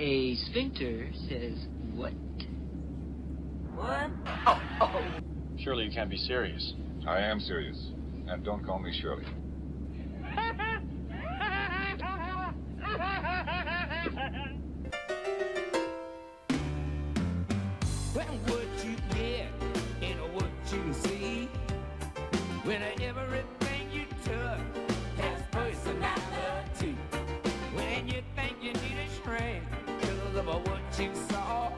A sphincter says what? What? Oh. Surely you can't be serious. I am serious. And don't call me Shirley. When what you get ain't what you see. When everything you touch has personality. When you think you need a shrink because of what you saw.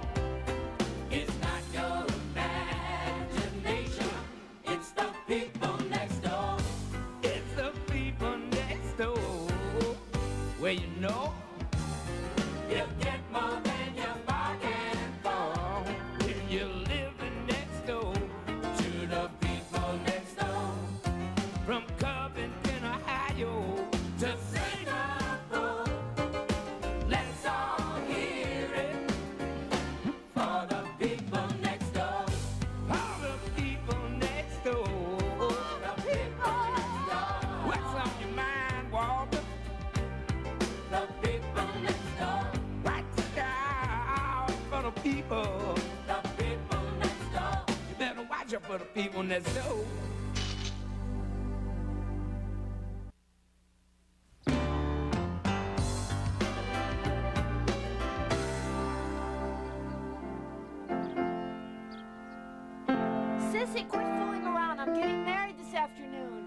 It's not your imagination. It's the people next door. It's the people next door. Well, you know, you get more than you bargain for. If you're living next door to the people next door. From Covington, Ohio to Singapore. Let's all hear it for the people next door. For the people next door. For the people next door. What's on your mind, Walter? The people next door. Write it down for the people. The people next door. You better watch out for the people next door. Sissy, quit fooling around. I'm getting married this afternoon.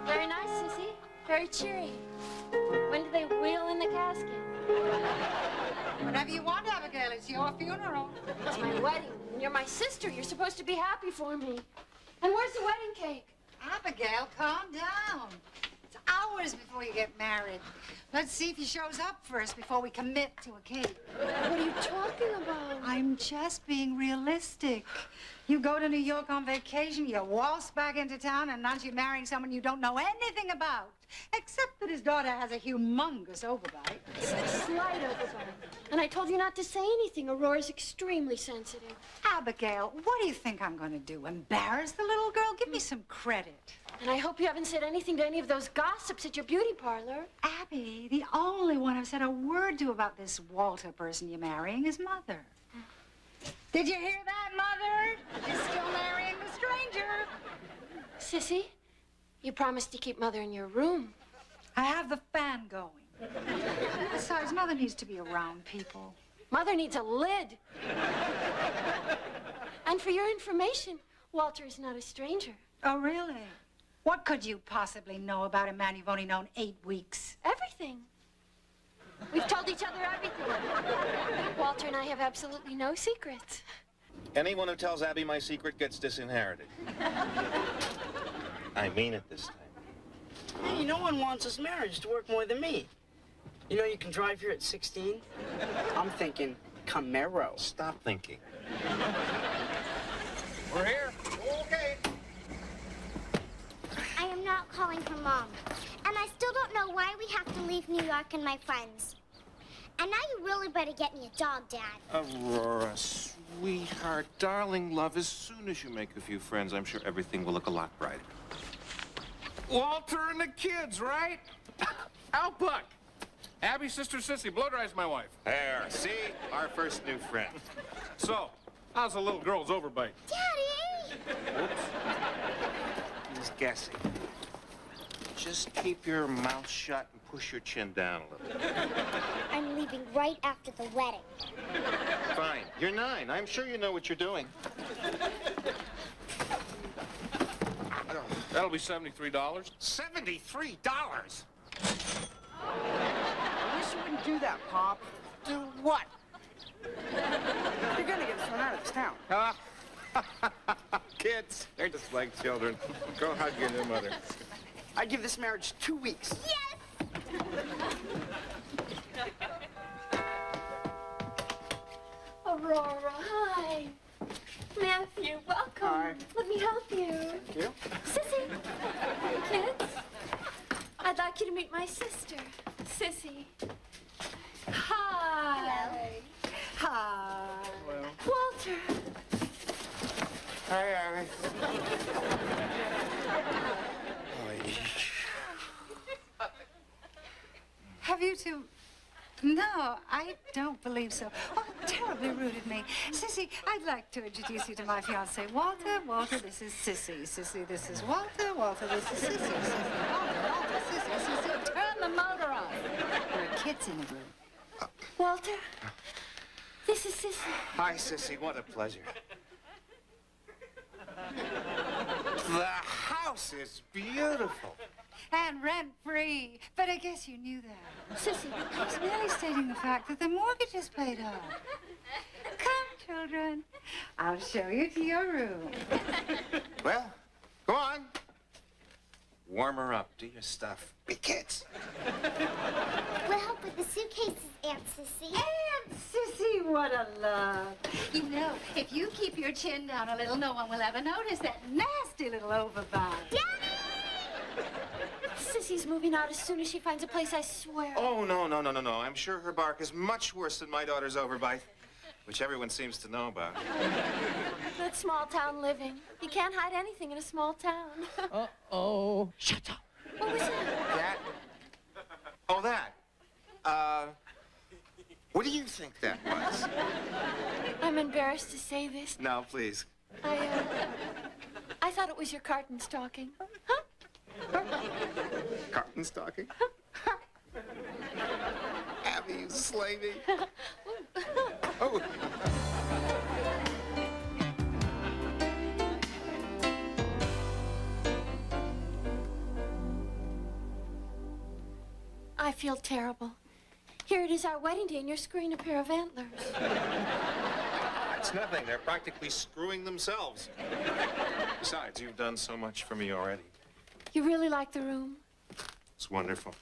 Very nice, Sissy. Very cheery. When do they wheel in the casket? Whatever you want, Abigail. It's your funeral. It's my wedding. And you're my sister. You're supposed to be happy for me. And where's the wedding cake? Abigail, calm down. It's hours before you get married. Let's see if he shows up first before we commit to a cake. What are you talking about? I'm just being realistic. You go to New York on vacation, you waltz back into town, and now you're marrying someone you don't know anything about. Except that his daughter has a humongous overbite. It's a slight overbite. And I told you not to say anything. Aurora's extremely sensitive. Abigail, what do you think I'm going to do? Embarrass the little girl? Give me some credit. And I hope you haven't said anything to any of those gossips at your beauty parlor. Abby, the only one I've said a word to about this Walter person you're marrying is Mother. Did you hear that, Mother? She's still marrying the stranger. Sissy, you promised to keep Mother in your room. I have the fan going. Besides, Mother needs to be around people. Mother needs a lid. And for your information, Walter is not a stranger. Oh, really? What could you possibly know about a man you've only known 8 weeks? Everything. We've told each other everything. Walter and I have absolutely no secrets. Anyone who tells Abby my secret gets disinherited. I mean it this time. Hey, no one wants this marriage to work more than me. You know you can drive here at 16? I'm thinking Camaro. Stop thinking. We're here. Okay. I am not calling her Mom. And I still don't know why we have to leave New York and my friends. And now you really better get me a dog, Dad. Aurora, sweetheart, darling love, as soon as you make a few friends, I'm sure everything will look a lot brighter. Walter and the kids, right? Alpuck. Abby's sister Sissy, blow dries my wife. There, see? Our first new friend. So, how's the little girl's overbite? Daddy! Oops. He's guessing. Just keep your mouth shut and push your chin down a little. I'm leaving right after the wedding. Fine. You're 9. I'm sure you know what you're doing. That'll be $73. $73? I wish you wouldn't do that, Pop. Do what? You're gonna get thrown out of this town. Kids, they're just like children. Go hug your new mother. I'd give this marriage 2 weeks. Yes! Aurora, hi. Matthew, welcome. Hi. Let me help you. Thank you. Sissy. Kids, I'd like you to meet my sister, Sissy. Hi. Hi. Walter. Hi, Abby. Have you two? No, I don't believe so. Oh, terribly rude of me. Sissy, I'd like to introduce you to my fiance, Walter. Walter, this is Sissy. Sissy, this is Walter. Walter, this is Sissy. Sissy, Walter, Sissy, Sissy. Turn the motor off. There are kids in the room. Walter, this is Sissy. Hi, Sissy. What a pleasure. The house is beautiful. And rent-free. But I guess you knew that. Sissy, I was merely stating the fact that the mortgage is paid off. Come, children. I'll show you to your room. Well, go on. Warm her up. Do your stuff. Be kids. We'll help with the suitcases, Aunt Sissy. Aunt Sissy, what a love. You know, if you keep your chin down a little, no one will ever notice that nasty little overbite. Daddy! Sissy's moving out as soon as she finds a place, I swear. Oh, no. I'm sure her bark is much worse than my daughter's overbite, which everyone seems to know about. That's small town living. You can't hide anything in a small town. Uh-oh. Shut up. What was that? That? Oh, that. What do you think that was? I'm embarrassed to say this. No, please. I thought it was your carton stocking. Huh? Carton stocking? Abby, you slay me. Oh. I feel terrible. Here it is our wedding day and you're screwing a pair of antlers. It's nothing. They're practically screwing themselves. Besides, you've done so much for me already. You really like the room? It's wonderful.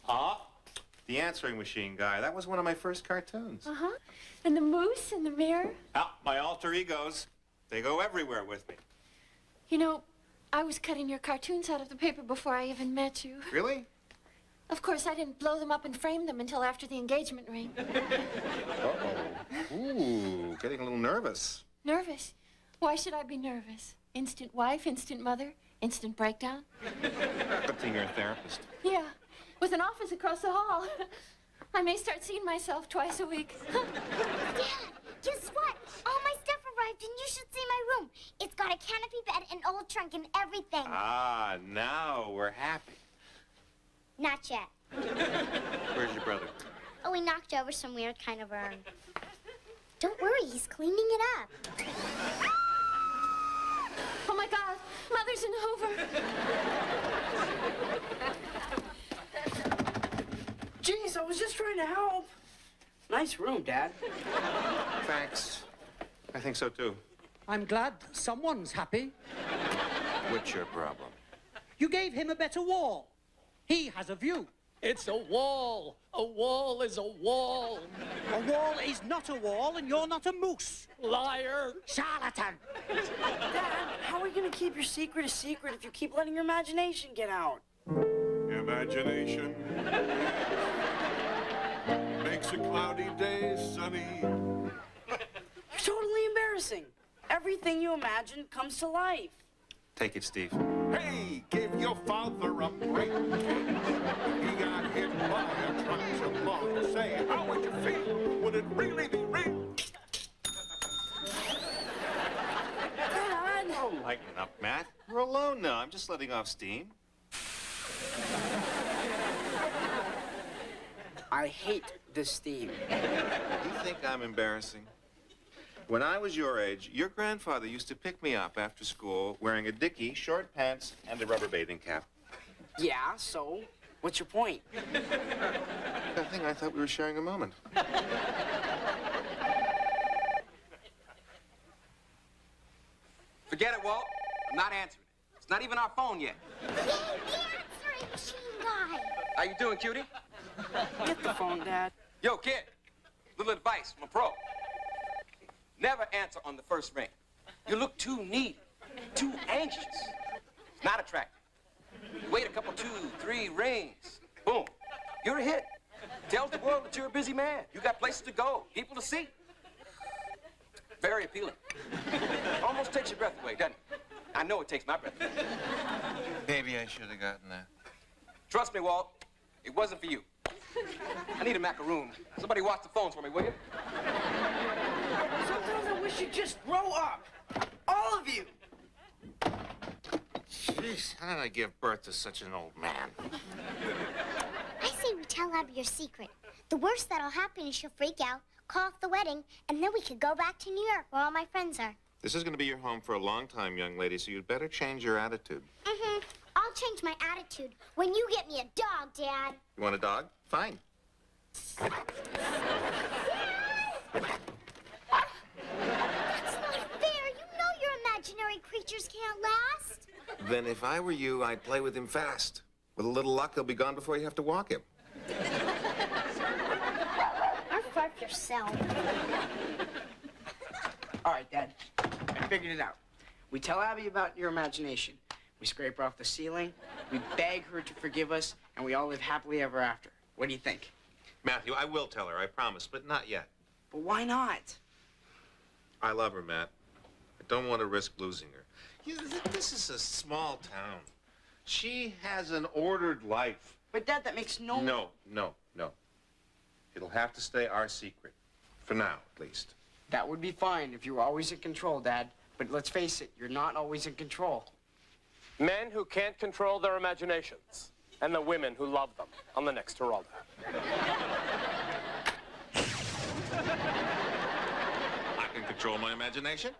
Ah, the answering machine guy. That was one of my first cartoons. Uh-huh. And the moose in the mirror? Ah, my alter egos. They go everywhere with me. You know, I was cutting your cartoons out of the paper before I even met you. Really? Of course, I didn't blow them up and frame them until after the engagement ring. Uh-oh. Ooh, getting a little nervous. Nervous? Why should I be nervous? Instant wife, instant mother, instant breakdown? Good thing you're a therapist. Yeah, with an office across the hall. I may start seeing myself twice a week. Dad, guess what? All my stuff arrived and you should see my room. It's got a canopy bed, an old trunk, and everything. Ah, now we're happy. Not yet. Where's your brother? Oh, he knocked over some weird kind of urn. Don't worry, he's cleaning it up. Oh, my God. Mother's in Hoover. Jeez, I was just trying to help. Nice room, Dad. Thanks. I think so, too. I'm glad someone's happy. What's your problem? You gave him a better wall. He has a view. It's a wall. A wall is a wall. A wall is not a wall, and you're not a moose. Liar. Charlatan. Dad, how are we going to keep your secret a secret if you keep letting your imagination get out? Imagination makes a cloudy day sunny. You're totally embarrassing. Everything you imagine comes to life. Take it, Steve. Hey, give your father a break. He got hit by a truck tomorrow. Say, how would you feel? Would it really be real? Dad! Oh, lighten up, Matt. We're alone now. I'm just letting off steam. I hate this theme. You think I'm embarrassing? When I was your age, your grandfather used to pick me up after school wearing a dickie, short pants, and a rubber bathing cap. Yeah, so? What's your point? I think I thought we were sharing a moment. Forget it, Walt. I'm not answering it. It's not even our phone yet. Yay, the answering machine guy. How you doing, cutie? Get the phone, Dad. Yo, kid. Little advice from a pro. Never answer on the first ring. You look too needy, too anxious. It's not attractive. You wait a couple, 2, 3 rings. Boom. You're a hit. Tells the world that you're a busy man. You got places to go, people to see. Very appealing. Almost takes your breath away, doesn't it? I know it takes my breath away. Maybe I should have gotten that. Trust me, Walt, it wasn't for you. I need a macaroon. Somebody watch the phones for me, will you? Sometimes I wish you'd just grow up. All of you. Jeez, how did I give birth to such an old man? I say we tell Abby your secret. The worst that'll happen is she'll freak out, call off the wedding, and then we could go back to New York where all my friends are. This is going to be your home for a long time, young lady, so you'd better change your attitude. Mm-hmm. I'll change my attitude when you get me a dog, Dad. You want a dog? Fine. That's not fair. You know your imaginary creatures can't last. Then if I were you, I'd play with him fast. With a little luck, he'll be gone before you have to walk him. Fuck yourself. All right, Dad. I figured it out. We tell Abby about your imagination. We scrape her off the ceiling, we beg her to forgive us, and we all live happily ever after. What do you think? Matthew, I will tell her, I promise, but not yet. But why not? I love her, Matt. I don't want to risk losing her. This is a small town. She has an ordered life. But, Dad, that makes no... No. It'll have to stay our secret. For now, at least. That would be fine if you were always in control, Dad. But let's face it, you're not always in control. Men who can't control their imaginations, and the women who love them on the next Geralda. I can control my imagination.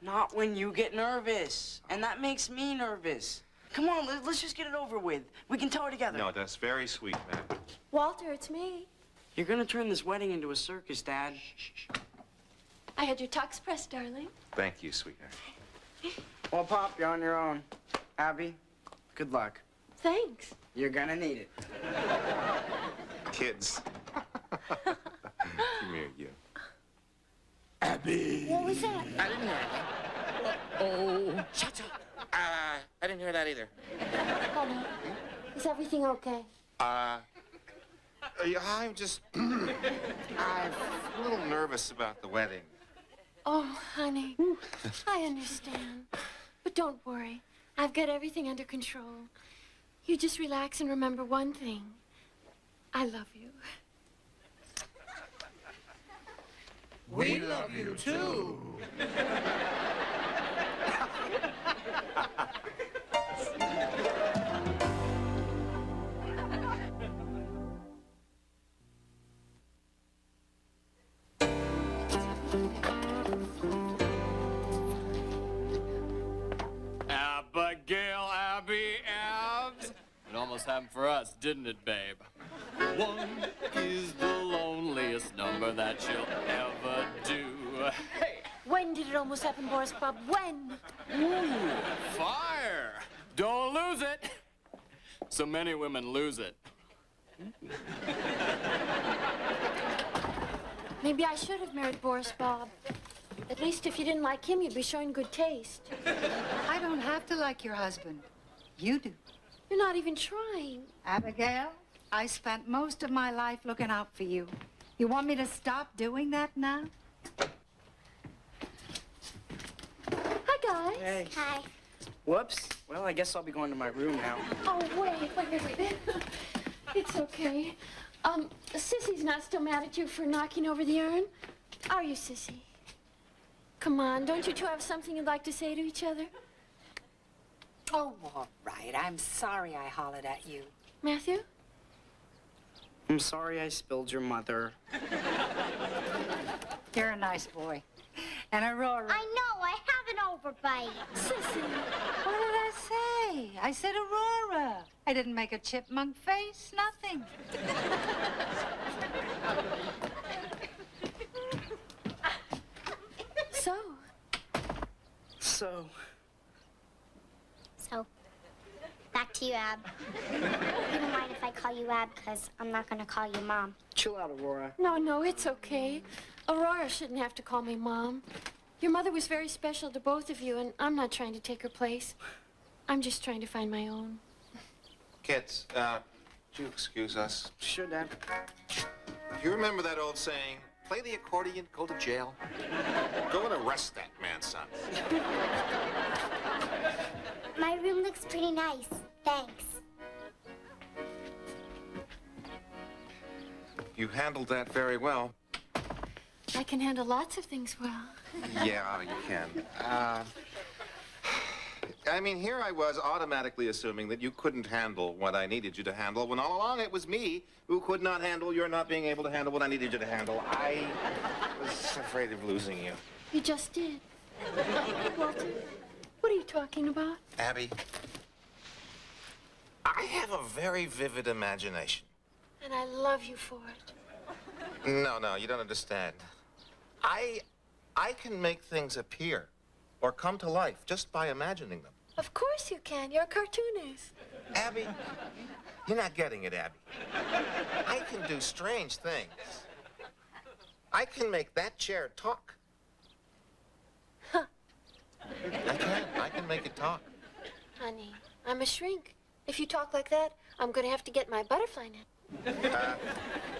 Not when you get nervous. And that makes me nervous. Come on, let's just get it over with. We can tell her together. No, that's very sweet, Matt. Walter, it's me. You're gonna turn this wedding into a circus, Dad. I had your tux pressed, darling. Thank you, sweetheart. Well, Pop, you're on your own. Abby, good luck. Thanks. You're gonna need it. Kids. Come here, you. Abby. What was that? I didn't hear it. Oh. Shut up. I didn't hear that either. Honey, is everything okay? I'm just... I'm a little nervous about the wedding. Oh, honey, I understand. But don't worry. I've got everything under control. You just relax and remember one thing. I love you. We love you, too. Abigail, Abby, Abs. It almost happened for us, didn't it, babe? One is the loneliest number that you'll ever do. Hey! When did it almost happen, Boris Bob? When? Ooh, fire! Don't lose it! So many women lose it. Maybe I should have married Boris Bob. At least if you didn't like him, you'd be showing good taste. I don't have to like your husband. You do. You're not even trying. Abigail, I spent most of my life looking out for you. You want me to stop doing that now? Hi, guys. Hey. Hi. Whoops. Well, I guess I'll be going to my room now. Oh, wait. It's okay. Sissy's not still mad at you for knocking over the urn? Are you, Sissy? Come on, don't you two have something you'd like to say to each other? Oh, all right. I'm sorry I hollered at you. Matthew? I'm sorry I spilled your mother. You're a nice boy. And Aurora. I know, I have an overbite. Sissy, what did I say? I said Aurora. I didn't make a chipmunk face, nothing. So, back to you, Ab. You don't mind if I call you Ab, because I'm not going to call you Mom. Chill out, Aurora. No, it's okay. Aurora shouldn't have to call me Mom. Your mother was very special to both of you, and I'm not trying to take her place. I'm just trying to find my own. Kids, would you excuse us? Sure, Dad. You remember that old saying, play the accordion, go to jail. Go and arrest that man, son. My room looks pretty nice. Thanks. You handled that very well. I can handle lots of things well. Yeah, you can. I mean, here I was automatically assuming that you couldn't handle what I needed you to handle, when all along it was me who could not handle your not being able to handle what I needed you to handle. I was afraid of losing you. You just did. Walter, what are you talking about? Abby, I have a very vivid imagination. And I love you for it. No, you don't understand. I can make things appear or come to life just by imagining them. Of course you can. You're a cartoonist. Abby, you're not getting it, Abby. I can do strange things. I can make that chair talk. Huh. I can make it talk. Honey, I'm a shrink. If you talk like that, I'm going to have to get my butterfly net.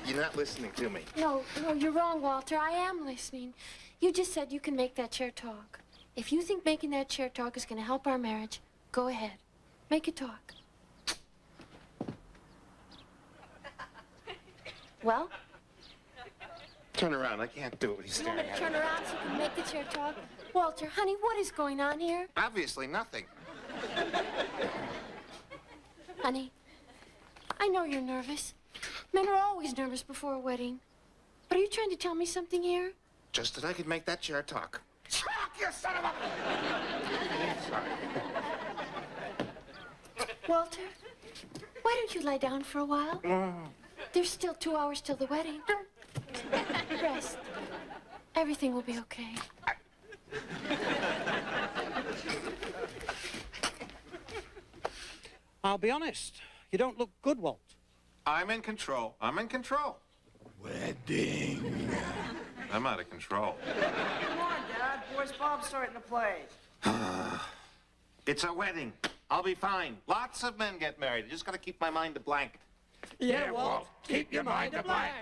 You're not listening to me. No, you're wrong, Walter. I am listening. You just said you can make that chair talk. If you think making that chair talk is going to help our marriage, go ahead. Make it talk. Well? Turn around. I can't do it. He's You want staring me at to turn me. around so you can make the chair talk? Walter, honey, what is going on here? Obviously nothing. Honey, I know you're nervous. Men are always nervous before a wedding. But are you trying to tell me something here? Just that I could make that chair talk. Talk, you son of a... Sorry. Walter, why don't you lie down for a while? There's still 2 hours till the wedding. Rest. Everything will be okay. I'll be honest. You don't look good, Walt. I'm in control. I'm in control. Wedding. I'm out of control. Come on, Dad. Boys Bob's starting to play. It's a wedding. I'll be fine. Lots of men get married. I just gotta keep my mind a blank. Yeah, Walt. Keep your mind a blank.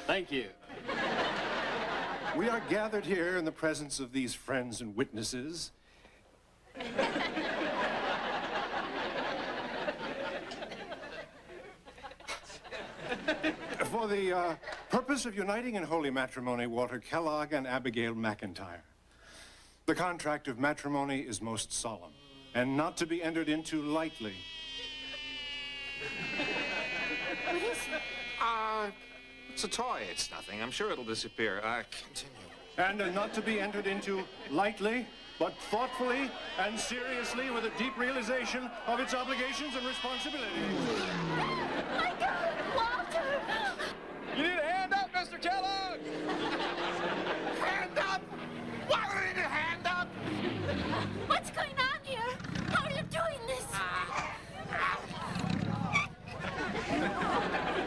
Thank you. We are gathered here in the presence of these friends and witnesses. For the purpose of uniting in holy matrimony Walter Kellogg and Abigail McIntyre. The contract of matrimony is most solemn and not to be entered into lightly. What is it? It's a toy. It's nothing. I'm sure it'll disappear. Continue. And not to be entered into lightly, but thoughtfully and seriously with a deep realization of its obligations and responsibilities. My God, Walter! You need a hand up, Mr. Kellogg! Hand up! Why would I need a hand up? What's going on here? How are you doing this?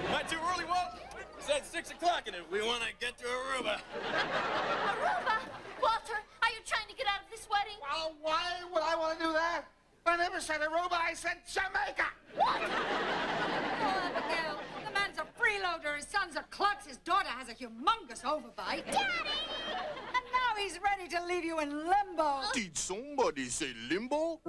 Not too early, Walt. It's at 6 o'clock, and we want to get to Aruba. Aruba! Walter, are you trying to get out of this wedding? Well, why would I want to do that? I never said Aruba. I said Jamaica. What? Oh, Abigail, the man's a freeloader, his son's a klutz, his daughter has a humongous overbite. Daddy! And now he's ready to leave you in limbo. Did somebody say limbo?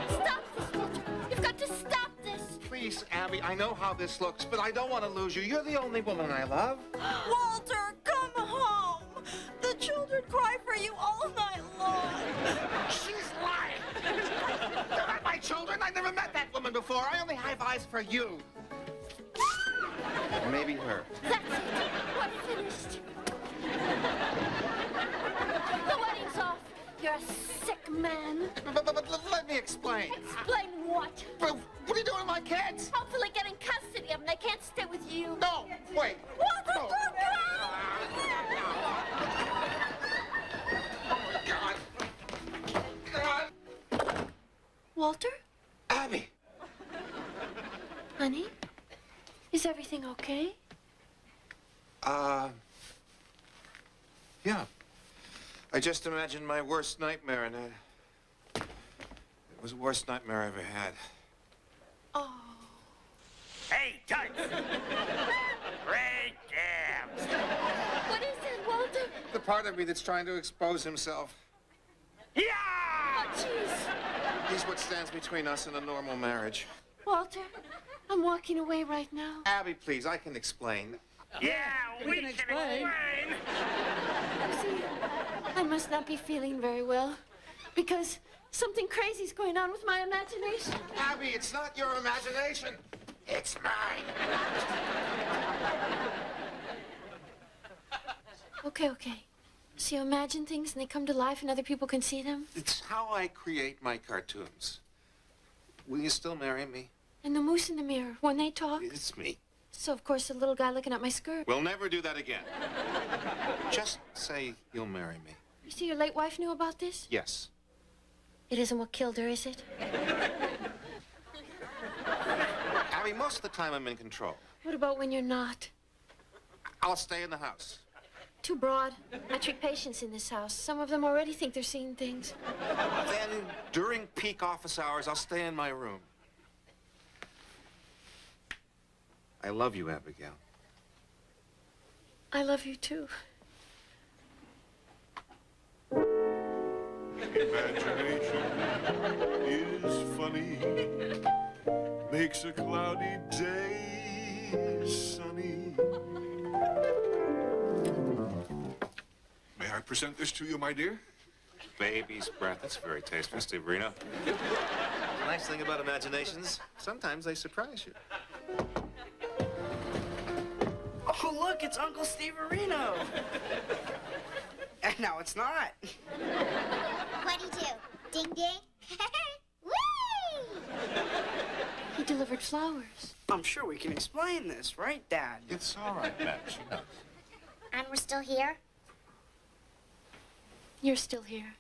Stop this, Walter. You've got to stop this. Please, Abby, I know how this looks, but I don't want to lose you. You're the only woman I love. Walter, come home. The children cry for you all night long. She's lying. They're not my children. I never met that woman before. I only have eyes for you. Maybe her. That's it. We're finished. The wedding's off. You're a sick man. But let me explain. Explain what? Well, what are you doing to my kids? Hopefully getting custody of them. They can't stay with you. No, wait. Walter, No. don't go! God. Walter? Abby. Honey? Is everything okay? Yeah. I just imagined my worst nightmare, and it was the worst nightmare I ever had. Oh. Hey, Tux! Great jams! What is it, Walter? The part of me that's trying to expose himself. Yeah! Oh, jeez. He's what stands between us and a normal marriage. Walter, I'm walking away right now. Abby, please, I can explain. Yeah, we can explain. See, I must not be feeling very well because something crazy's going on with my imagination. Abby, it's not your imagination. It's mine. Okay. So you imagine things and they come to life and other people can see them? It's how I create my cartoons. Will you still marry me? And the moose in the mirror, when they talk? It's me. So, of course, the little guy looking at my skirt. We'll never do that again. Just say you'll marry me. You see, your late wife knew about this? Yes. It isn't what killed her, is it? Abby, most of the time I'm in control. What about when you're not? I'll stay in the house. Too broad. I treat patients in this house. Some of them already think they're seeing things. Then, during peak office hours, I'll stay in my room. I love you, Abigail. I love you, too. Imagination is funny, makes a cloudy day sunny. May I present this to you, my dear? Baby's breath. That's very tasteful, Steve Reno. The nice thing about imaginations, sometimes they surprise you. Oh, look, it's Uncle Steve Reno. No, it's not. What'd he do? Ding ding? Whee! He delivered flowers. I'm sure we can explain this, right, Dad? It's all right, Matt. She knows. And we're still here? You're still here.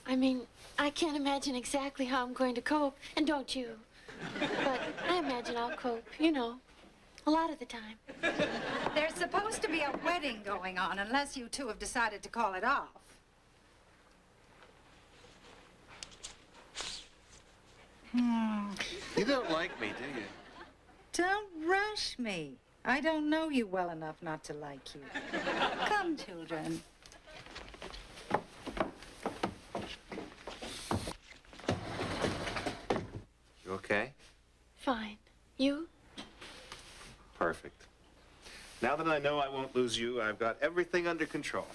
I mean, I can't imagine exactly how I'm going to cope, and don't you. But I imagine I'll cope, you know, a lot of the time. There's supposed to be a wedding going on, unless you two have decided to call it off. You don't like me, do you? Don't rush me. I don't know you well enough not to like you. Come, children. You okay? Fine. You? Perfect. Now that I know I won't lose you, I've got everything under control.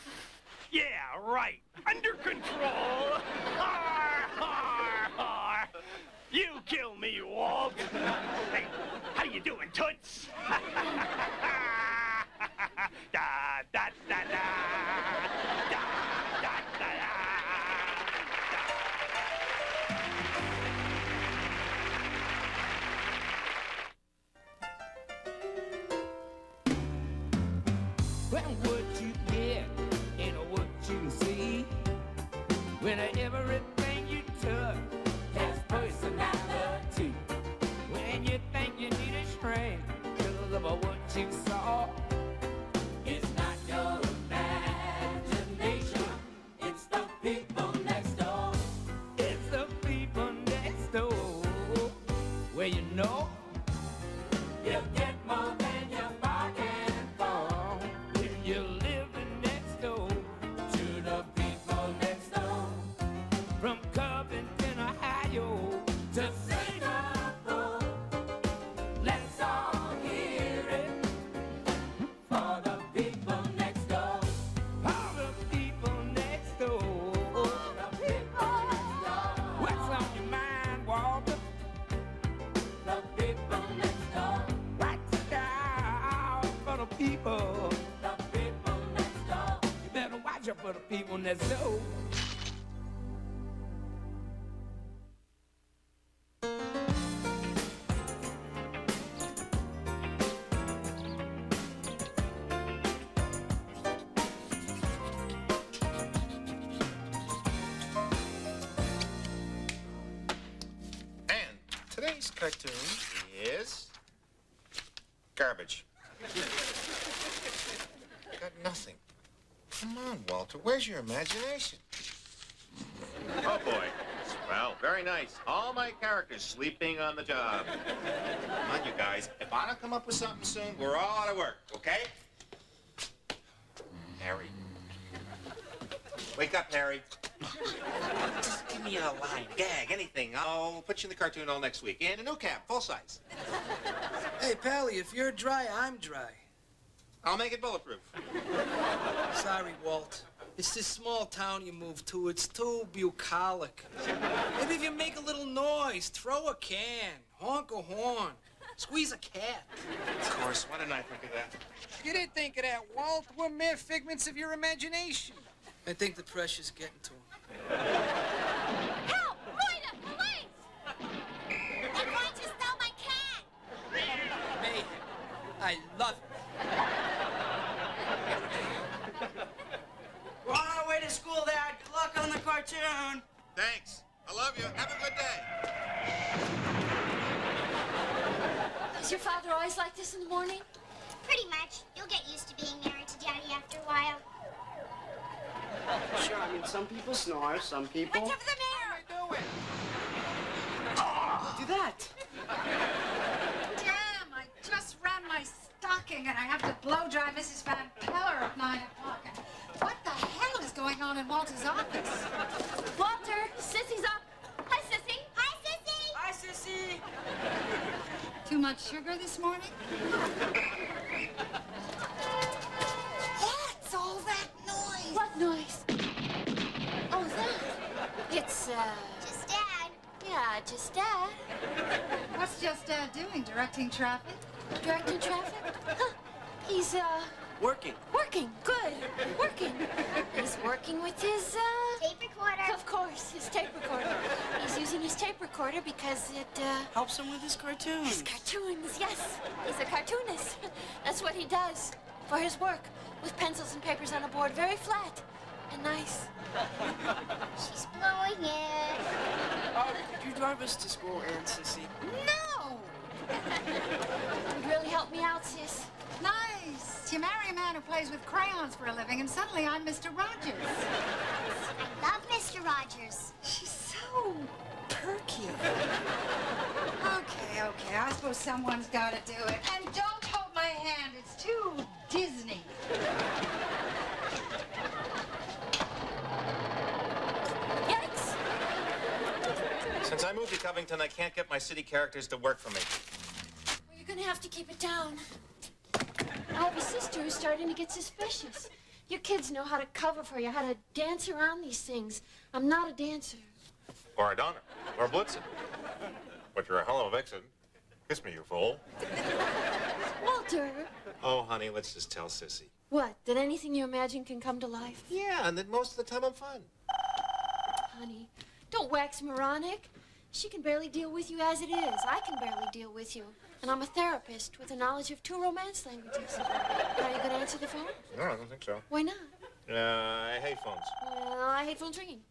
Yeah, right. Under control. Har, har, har. You kill me, Walt. Hey, how you doing, Toots? Da, da, da, da. Da, da, da, da. Well, what you get ain't what you see. When everything you touch has personality. When you think you need a strength because of what you saw, it's not your imagination. It's the people next door. It's the people next door. Where you know you get more than you bargain for. If you're living next door to the people next door. From Covington, Ohio to Singapore. Let's all hear it for the people next door. For the people next door. For the people next door. What's on your mind, Walter? The people next door. Write it down for the people. The people next door. You better watch out for the people next door. nice cartoon. Yes. Garbage. Got nothing. Come on, Walter. Where's your imagination? Oh, boy. Well, very nice. All my characters sleeping on the job. Come on, you guys. If I don't come up with something soon, we're all out of work, okay? Harry. Wake up, Harry. Just give me a line, gag, anything. I'll put you in the cartoon all next week. And a new cap, full size. Hey, Pally, if you're dry, I'm dry. I'll make it bulletproof. Sorry, Walt. It's this small town you moved to. It's too bucolic. Maybe if you make a little noise, throw a can, honk a horn, squeeze a cat. Of course. Why didn't I think of that? You didn't think of that, Walt. We're mere figments of your imagination. I think the pressure's getting to him. Help! Moira, police! They're going to steal my cat! Mayhem. I love it. We're on our way to school, Dad. Good luck on the cartoon. Thanks. I love you. Have a good day. Is your father always like this in the morning? Pretty much. You'll get used to being married to Daddy after a while. Sure, I mean, some people snore, some people... What's up with the mayor? What are you doing? Do that. Damn, I just ran my stocking and I have to blow dry Mrs. Van Peller at 9 o'clock. What the hell is going on in Walter's office? Walter, Sissy's up. Hi, Sissy. Hi, Sissy! Hi, Sissy. Too much sugar this morning? What's all that noise? What noise? Oh, that. It's, Just Dad. Yeah, just Dad. What's just Dad doing? Directing traffic? Directing traffic? Huh. He's, Working. working. Good. Working. He's working with his, Tape recorder. Of course, his tape recorder. He's using his tape recorder because it, Helps him with his cartoons. His cartoons, yes. He's a cartoonist. That's what he does for his work. With pencils and papers on a board, very flat and nice. She's blowing it. Oh, could you drive us to school, Aunt Sissy? No! You'd really help me out, sis. Nice. You marry a man who plays with crayons for a living, and suddenly I'm Mr. Rogers. I love Mr. Rogers. She's so perky. Okay. I suppose someone's got to do it. And don't hold my hand. It's too Disney. Yikes! Since I moved to Covington, I can't get my city characters to work for me. Well, you're gonna have to keep it down. I have a sister who's starting to get suspicious. Your kids know how to cover for you, how to dance around these things. I'm not a dancer. Or a Donner. Or a Blitzen. But you're a hell of a vixen. Kiss me, you fool. Walter! Oh, honey, let's just tell Sissy. What? That anything you imagine can come to life? Yeah, and that most of the time I'm fun. Honey, don't wax moronic. She can barely deal with you as it is. I can barely deal with you. And I'm a therapist with a knowledge of 2 romance languages. Are you going to answer the phone? No, I don't think so. Why not? I hate phones. Well, I hate phones ringing.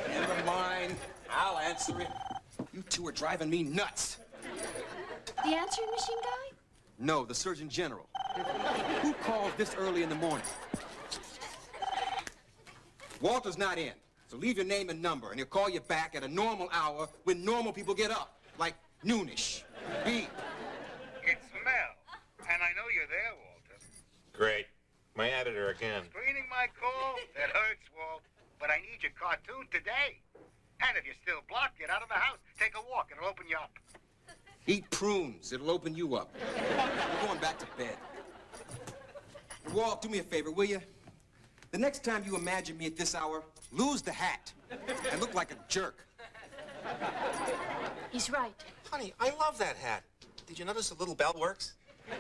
Never mind. I'll answer it. You two are driving me nuts. The answering machine guy? No, the Surgeon General. Who calls this early in the morning? Walter's not in, so leave your name and number, and he'll call you back at a normal hour when normal people get up, like noonish. Beep. It's Mel, and I know you're there, Walter. Great. My editor again. Screening my call? That hurts, Walt. But I need your cartoon today. And if you're still blocked, get out of the house. Take a walk. It'll open you up. Eat prunes. It'll open you up. We're going back to bed. Walt, do me a favor, will you? The next time you imagine me at this hour, lose the hat and look like a jerk. He's right. Honey, I love that hat. Did you notice the little bell works?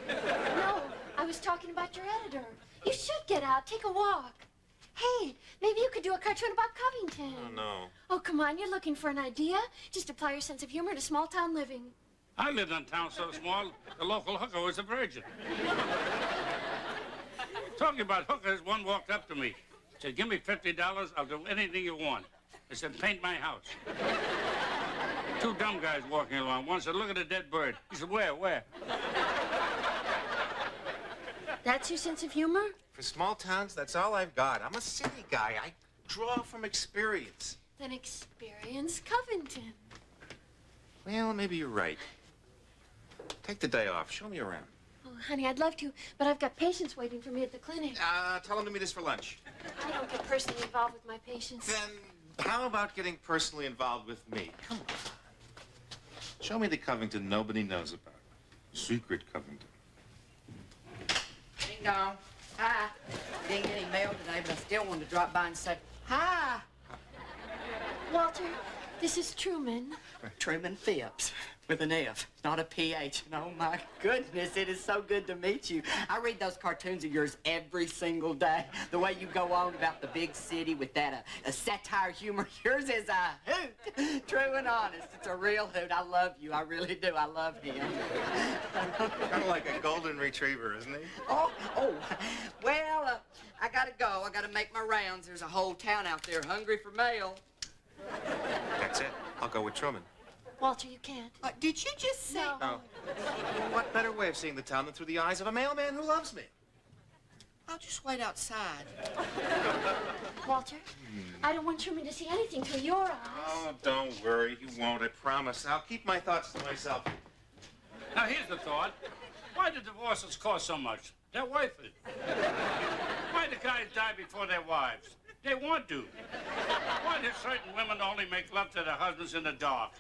No, I was talking about your editor. You should get out, take a walk. Hey, maybe you could do a cartoon about Covington. Oh, no. Oh, come on, you're looking for an idea? Just apply your sense of humor to small-town living. I lived in a town so small, the local hooker was a virgin. Talking about hookers, one walked up to me. Said, give me $50, I'll do anything you want. I said, paint my house. Two dumb guys walking along. One said, look at a dead bird. He said, where? That's your sense of humor? For small towns, that's all I've got. I'm a city guy. I draw from experience. Then experience Covington. Well, maybe you're right. Take the day off. Show me around. Oh, honey, I'd love to, but I've got patients waiting for me at the clinic. Tell them to meet us for lunch. I don't get personally involved with my patients. Then how about getting personally involved with me? Come on. Show me the Covington nobody knows about. Secret Covington. Ding dong. Hi. Didn't get any mail today, but I still wanted to drop by and say hi. Walter, this is Truman. Truman Phipps with an F, not a PH. And oh my goodness, it is so good to meet you. I read those cartoons of yours every single day. The way you go on about the big city with that satire humor. Yours is a hoot. True and honest. It's a real hoot. I love you. I really do. I love him. Kind of like a golden retriever, isn't he? Oh. Well, I gotta go. I gotta make my rounds. There's a whole town out there hungry for mail. That's it. I'll go with Truman. Walter, you can't. Did you just say? No. Oh. Well, what better way of seeing the town than through the eyes of a mailman who loves me? I'll just wait outside. Walter, I don't want Truman to see anything through your eyes. Oh, don't worry. He won't, I promise. I'll keep my thoughts to myself. Now, here's the thought. Why do divorces cost so much? They're worth it. Why do guys die before their wives? They want to. Why do certain women only make love to their husbands in the dark?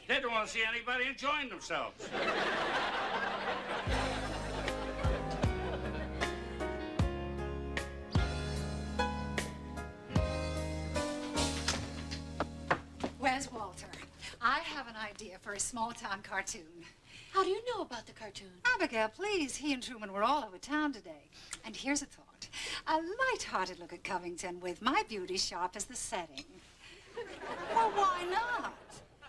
They don't want to see anybody enjoying themselves. Where's Walter? I have an idea for a small-town cartoon. How do you know about the cartoon? Abigail, please. He and Truman were all over town today. And here's a thought. A light-hearted look at Covington with my beauty shop as the setting. Well, why not?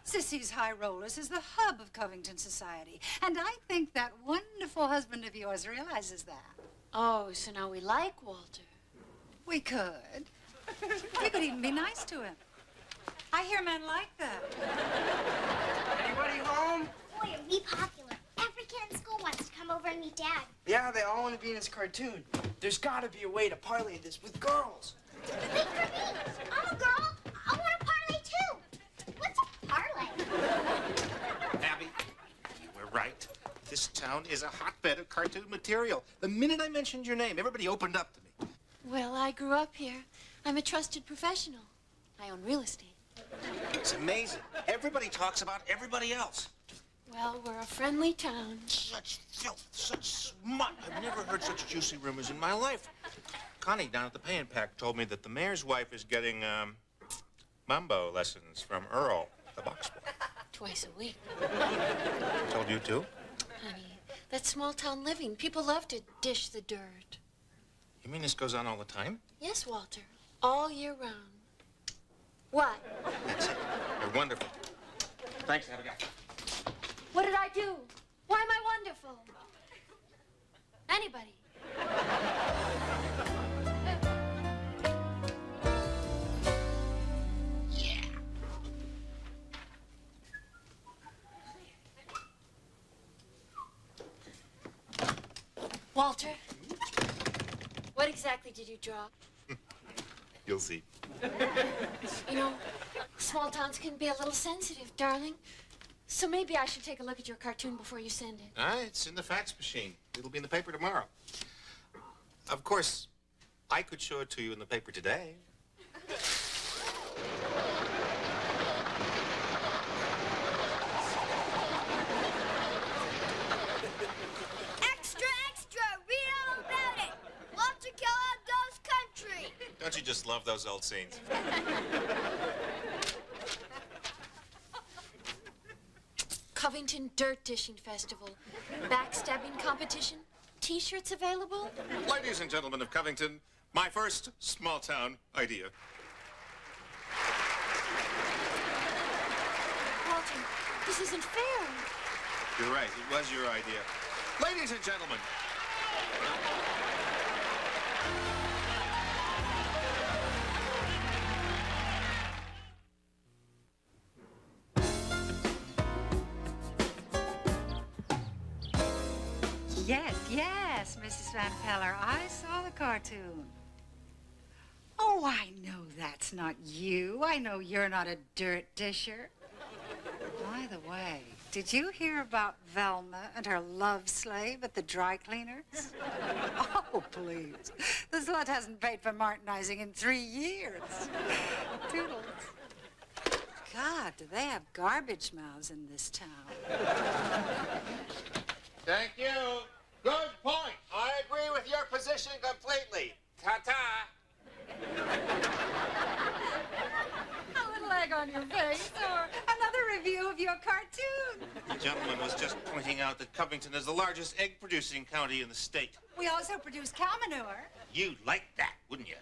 Sissy's High Rollers is the hub of Covington society. And I think that wonderful husband of yours realizes that. Oh, so now we like Walter. We could. We could even be nice to him. I hear men like that. Anybody home? Boy, are we popular. Every kid in school wants to come over and meet Dad. Yeah, they all want to be in his cartoon. There's got to be a way to parlay this with girls. Think for me. I'm a girl. I want to parlay too. What's a parlay? Abby, you were right. This town is a hotbed of cartoon material. The minute I mentioned your name, everybody opened up to me. Well, I grew up here. I'm a trusted professional. I own real estate. It's amazing. Everybody talks about everybody else. Well, we're a friendly town. Such filth, such smut. I've never heard such juicy rumors in my life. Connie down at the Pay and Pack told me that the mayor's wife is getting, mambo lessons from Earl, the box boy. Twice a week. Told you too? Honey, that's small-town living. People love to dish the dirt. You mean this goes on all the time? Yes, Walter. All year round. What? That's it. You're wonderful. Thanks, Abigail. What did I do? Why am I wonderful? Anybody? Yeah. Walter, what exactly did you draw? You'll see. You know, small towns can be a little sensitive, darling. So maybe I should take a look at your cartoon before you send it. It's in the fax machine. It'll be in the paper tomorrow. Of course, I could show it to you in the paper today. Extra, extra! Read all about it! Walter Kellogg Does Country! Don't you just love those old scenes? Covington Dirt Dishing Festival. Backstabbing competition. T-shirts available? Ladies and gentlemen of Covington, my first small-town idea. Walter, this isn't fair. You're right. It was your idea. Ladies and gentlemen. Yes, Mrs. Van Peller, I saw the cartoon. Oh, I know that's not you. I know you're not a dirt disher. By the way, did you hear about Velma and her love slave at the dry cleaners? Oh, please. The slut hasn't paid for Martinizing in 3 years. Toodles. God, do they have garbage mouths in this town? Thank you. Good point. I agree with your position completely. Ta-ta. A little egg on your face, or another review of your cartoon. The gentleman was just pointing out that Covington is the largest egg-producing county in the state. We also produce cow manure. You'd like that, wouldn't you?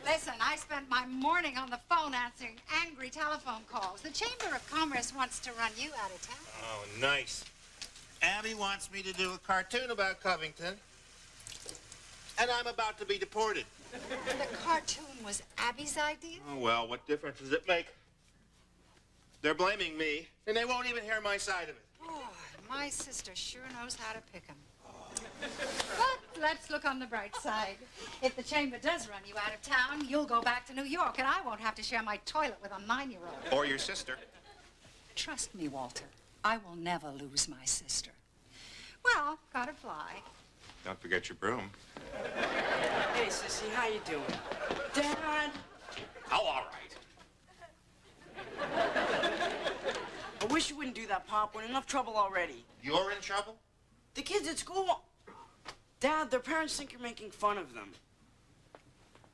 Listen, I spent my morning on the phone answering angry telephone calls. The Chamber of Commerce wants to run you out of town. Oh, nice. Abby wants me to do a cartoon about Covington, and I'm about to be deported. The cartoon was Abby's idea? Oh, well, what difference does it make? They're blaming me, and they won't even hear my side of it. Oh, my sister sure knows how to pick 'em. But let's look on the bright side. If the Chamber does run you out of town, you'll go back to New York, and I won't have to share my toilet with a 9-year-old. Or your sister. Trust me, Walter. I will never lose my sister. Well, gotta fly. Don't forget your broom. Hey, Sissy, how you doing? Dad! Oh, all right. I wish you wouldn't do that, Pop. We're in enough trouble already. You're in trouble? The kids at school... Dad, their parents think you're making fun of them.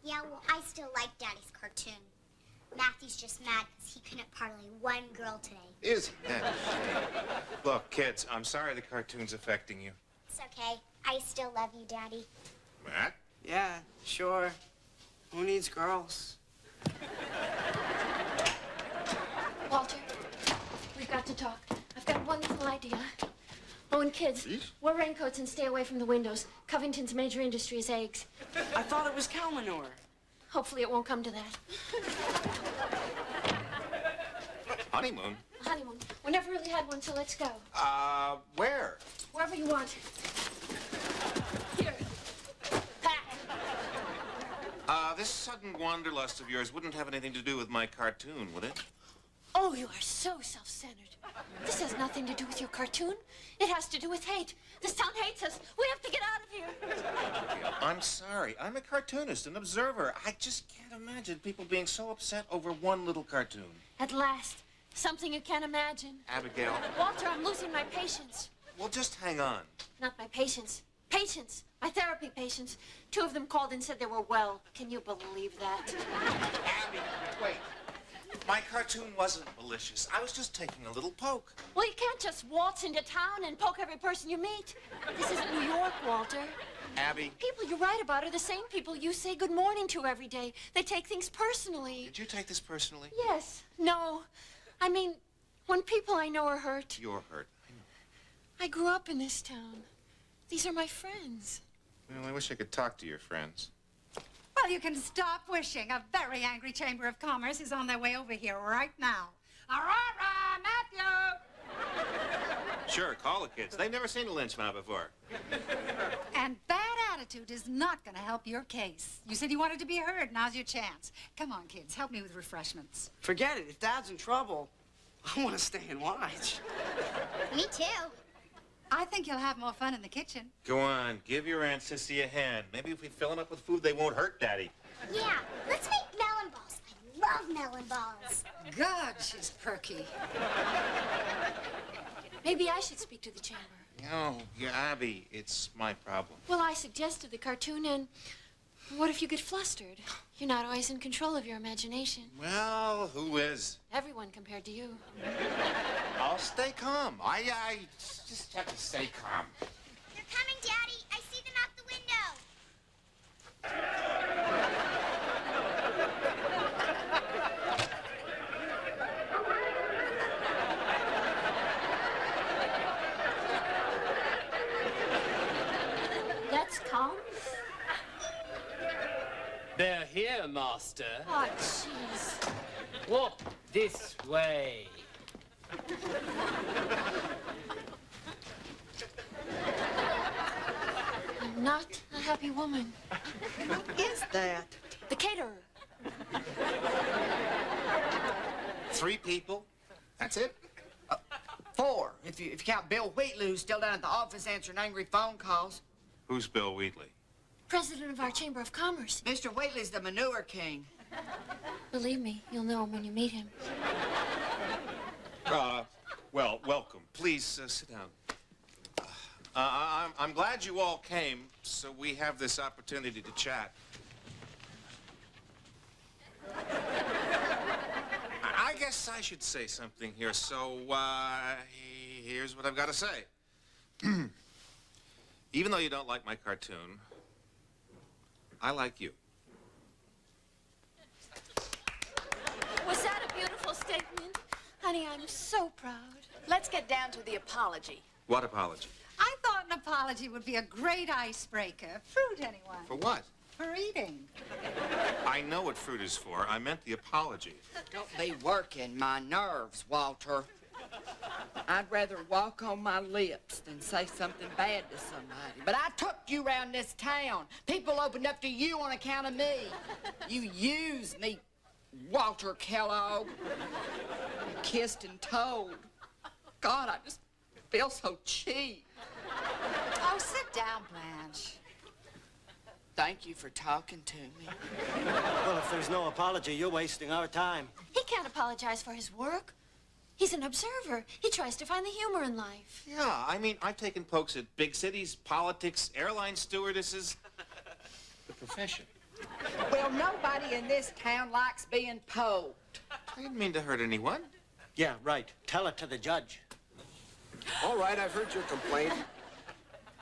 Yeah, well, I still like Daddy's cartoon. Matthew's just mad because he couldn't parlay one girl today. Is that? Look, kids, I'm sorry the cartoon's affecting you. It's okay. I still love you, Daddy. Matt? Yeah, sure. Who needs girls? Walter, we've got to talk. I've got one little idea. Oh, and kids, wear raincoats and stay away from the windows. Covington's major industry is eggs. I thought it was cow manure. Hopefully it won't come to that. Honeymoon? Honeymoon. We never really had one, so let's go. Where? Wherever you want. Here. This sudden wanderlust of yours wouldn't have anything to do with my cartoon, would it? Oh, you are so self-centered. This has nothing to do with your cartoon. It has to do with hate. This town hates us. We have to get out of here. I'm sorry. I'm a cartoonist, an observer. I just can't imagine people being so upset over one little cartoon. At last, something you can't imagine. Abigail. Walter, I'm losing my patience. Well, just hang on. Not my patience. Patients. My therapy patients. 2 of them called and said they were well. Can you believe that? Abby, wait. My cartoon wasn't malicious. I was just taking a little poke. Well, you can't just waltz into town and poke every person you meet. This isn't New York, Walter. Abby. People you write about are the same people you say good morning to every day. They take things personally. Did you take this personally? Yes. No. I mean, when people I know are hurt. You're hurt. I grew up in this town. These are my friends. Well, I wish I could talk to your friends. Well, you can stop wishing. A very angry Chamber of Commerce is on their way over here right now. Matthew! Sure, call the kids. They've never seen a lynch mob before. And that attitude is not going to help your case. You said you wanted to be heard. Now's your chance. Come on, kids. Help me with refreshments. Forget it. If Dad's in trouble, I want to stay and watch. Me too. I think you'll have more fun in the kitchen. Go on, give your Aunt Sissy a hand. Maybe if we fill them up with food, they won't hurt Daddy. Yeah, let's make melon balls. I love melon balls. God, she's perky. Maybe I should speak to the Chamber. No, Abby, it's my problem. Well, I suggested the cartoon, and what if you get flustered? You're not always in control of your imagination. Well, who is? Everyone compared to you. I'll stay calm. I just have to stay calm. They're coming, Daddy. I see them out the window. That's calm? They're here, Master. Oh, jeez. Walk this way. not a happy woman. Who is that? The caterer. 3 people? That's it? 4, if you count Bill Wheatley, who's still down at the office answering angry phone calls. Who's Bill Wheatley? President of our Chamber of Commerce. Mr. Wheatley's the manure king. Believe me, you'll know him when you meet him. Well, welcome. Please sit down. I'm glad you all came, so we have this opportunity to chat. I guess I should say something here, so here's what I've got to say. Even though you don't like my cartoon, I like you. Was that a beautiful statement? Honey, I'm so proud. Let's get down to the apology. What apology? I thought an apology would be a great icebreaker. Fruit, anyone? For what? For eating. I know what fruit is for. I meant the apology. Don't be working my nerves, Walter. I'd rather walk on my lips than say something bad to somebody. But I took you around this town. People opened up to you on account of me. You used me, Walter Kellogg. Kissed and told. God, I just feel so cheap. Oh, sit down, Blanche. Thank you for talking to me. Well, if there's no apology, you're wasting our time. He can't apologize for his work. He's an observer. He tries to find the humor in life. Yeah, I mean, I've taken pokes at big cities, politics, airline stewardesses. The profession. Well, nobody in this town likes being poked. I didn't mean to hurt anyone. Yeah, right. Tell it to the judge. All right, I've heard your complaint.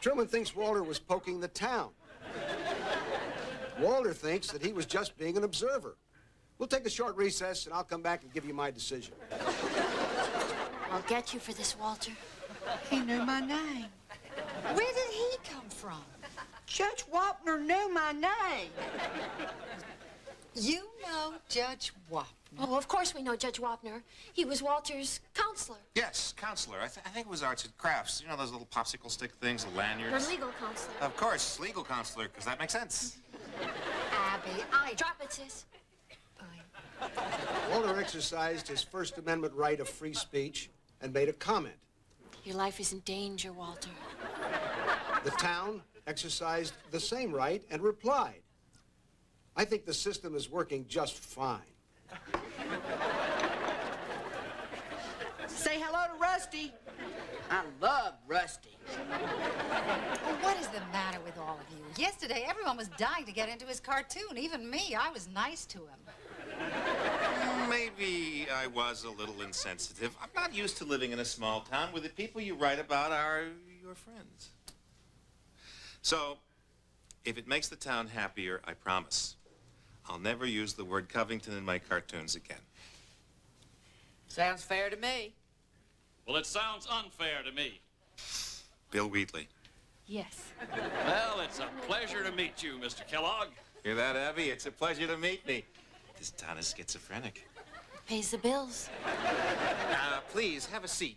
Truman thinks Walter was poking the town. Walter thinks that he was just being an observer. We'll take a short recess, and I'll come back and give you my decision. I'll get you for this, Walter. He knew my name. Where did he come from? Judge Wapner knew my name. You know Judge Wapner. Oh, of course we know Judge Wapner. He was Walter's counselor. Yes, counselor. I think it was arts and crafts. You know those little popsicle stick things, the lanyards? Or legal counselor. Of course, legal counselor, because that makes sense. Abby, I... Drop it, sis. Walter exercised his First Amendment right of free speech and made a comment. Your life is in danger, Walter. The town exercised the same right and replied. I think the system is working just fine. Say hello to Rusty. I love Rusty. Oh, what is the matter with all of you? Yesterday, everyone was dying to get into his cartoon. Even me. I was nice to him. Maybe I was a little insensitive. I'm not used to living in a small town where the people you write about are your friends. So, if it makes the town happier, I promise, I'll never use the word Covington in my cartoons again. Sounds fair to me. Well, it sounds unfair to me. Bill Wheatley. Yes. Well, it's a pleasure to meet you, Mr. Kellogg. Hear that, Abby? It's a pleasure to meet me. This town is schizophrenic. Pays the bills. Please, have a seat.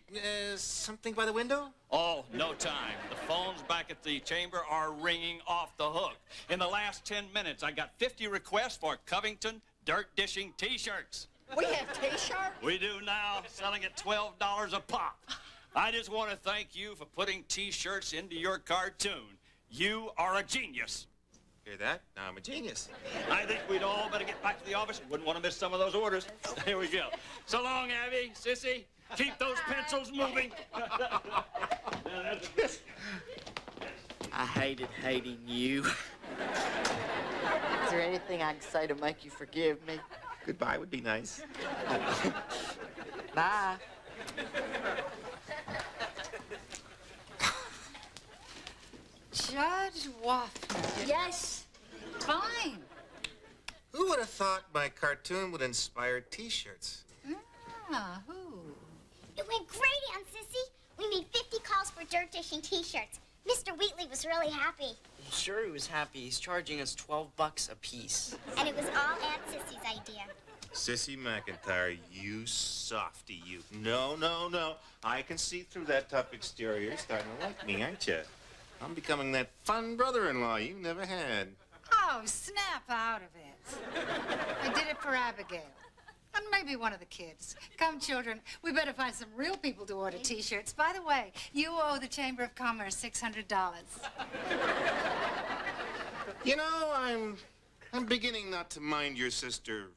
Something by the window? Oh, no time. The phones back at the chamber are ringing off the hook. In the last 10 minutes, I got 50 requests for Covington dirt dishing T-shirts. We have T-shirts? We do now, selling at $12 a pop. I just want to thank you for putting T-shirts into your cartoon. You are a genius. Hear that? Now I'm a genius. I think we'd all better get back to the office. Wouldn't want to miss some of those orders. Here we go. So long, Abby, Sissy. Keep those pencils moving. I hated hating you. Is there anything I can say to make you forgive me? Goodbye would be nice. Bye. Judge Wapner. Yes. Fine. Who would have thought my cartoon would inspire T-shirts? Ah, who? It went great, Aunt Sissy. We made 50 calls for dirt dishing T-shirts. Mr. Wheatley was really happy. I'm sure he was happy. He's charging us $12 a piece. And it was all Aunt Sissy's idea. Sissy McIntyre, you softy, you. No, no, no. I can see through that tough exterior. You're starting to like me, aren't you? I'm becoming that fun brother-in-law you never had. Oh, snap out of it. I did it for Abigail. And maybe one of the kids. Come, children, we better find some real people to order T-shirts. By the way, you owe the Chamber of Commerce $600. You know, I'm beginning not to mind your sister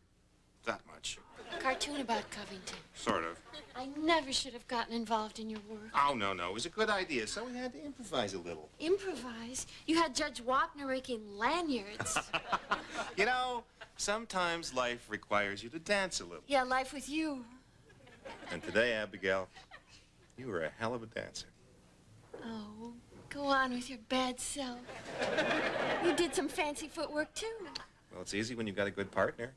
that much. A cartoon about Covington. Sort of. I never should have gotten involved in your work. Oh, no. It was a good idea, so we had to improvise a little. Improvise? You had Judge Wapner making lanyards. You know, sometimes life requires you to dance a little. Yeah, life with you. And today, Abigail, you were a hell of a dancer. Oh, go on with your bad self. You did some fancy footwork, too. Well, it's easy when you've got a good partner.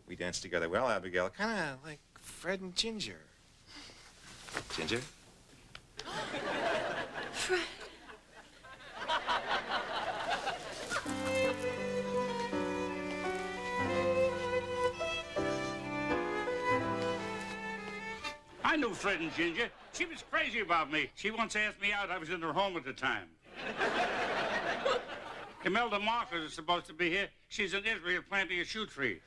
We danced together well, Abigail, kind of like Fred and Ginger. Ginger? Fred. I knew Fred and Ginger. She was crazy about me. She once asked me out. I was in her home at the time. Imelda Marcus is supposed to be here. She's in Israel planting a shoe tree.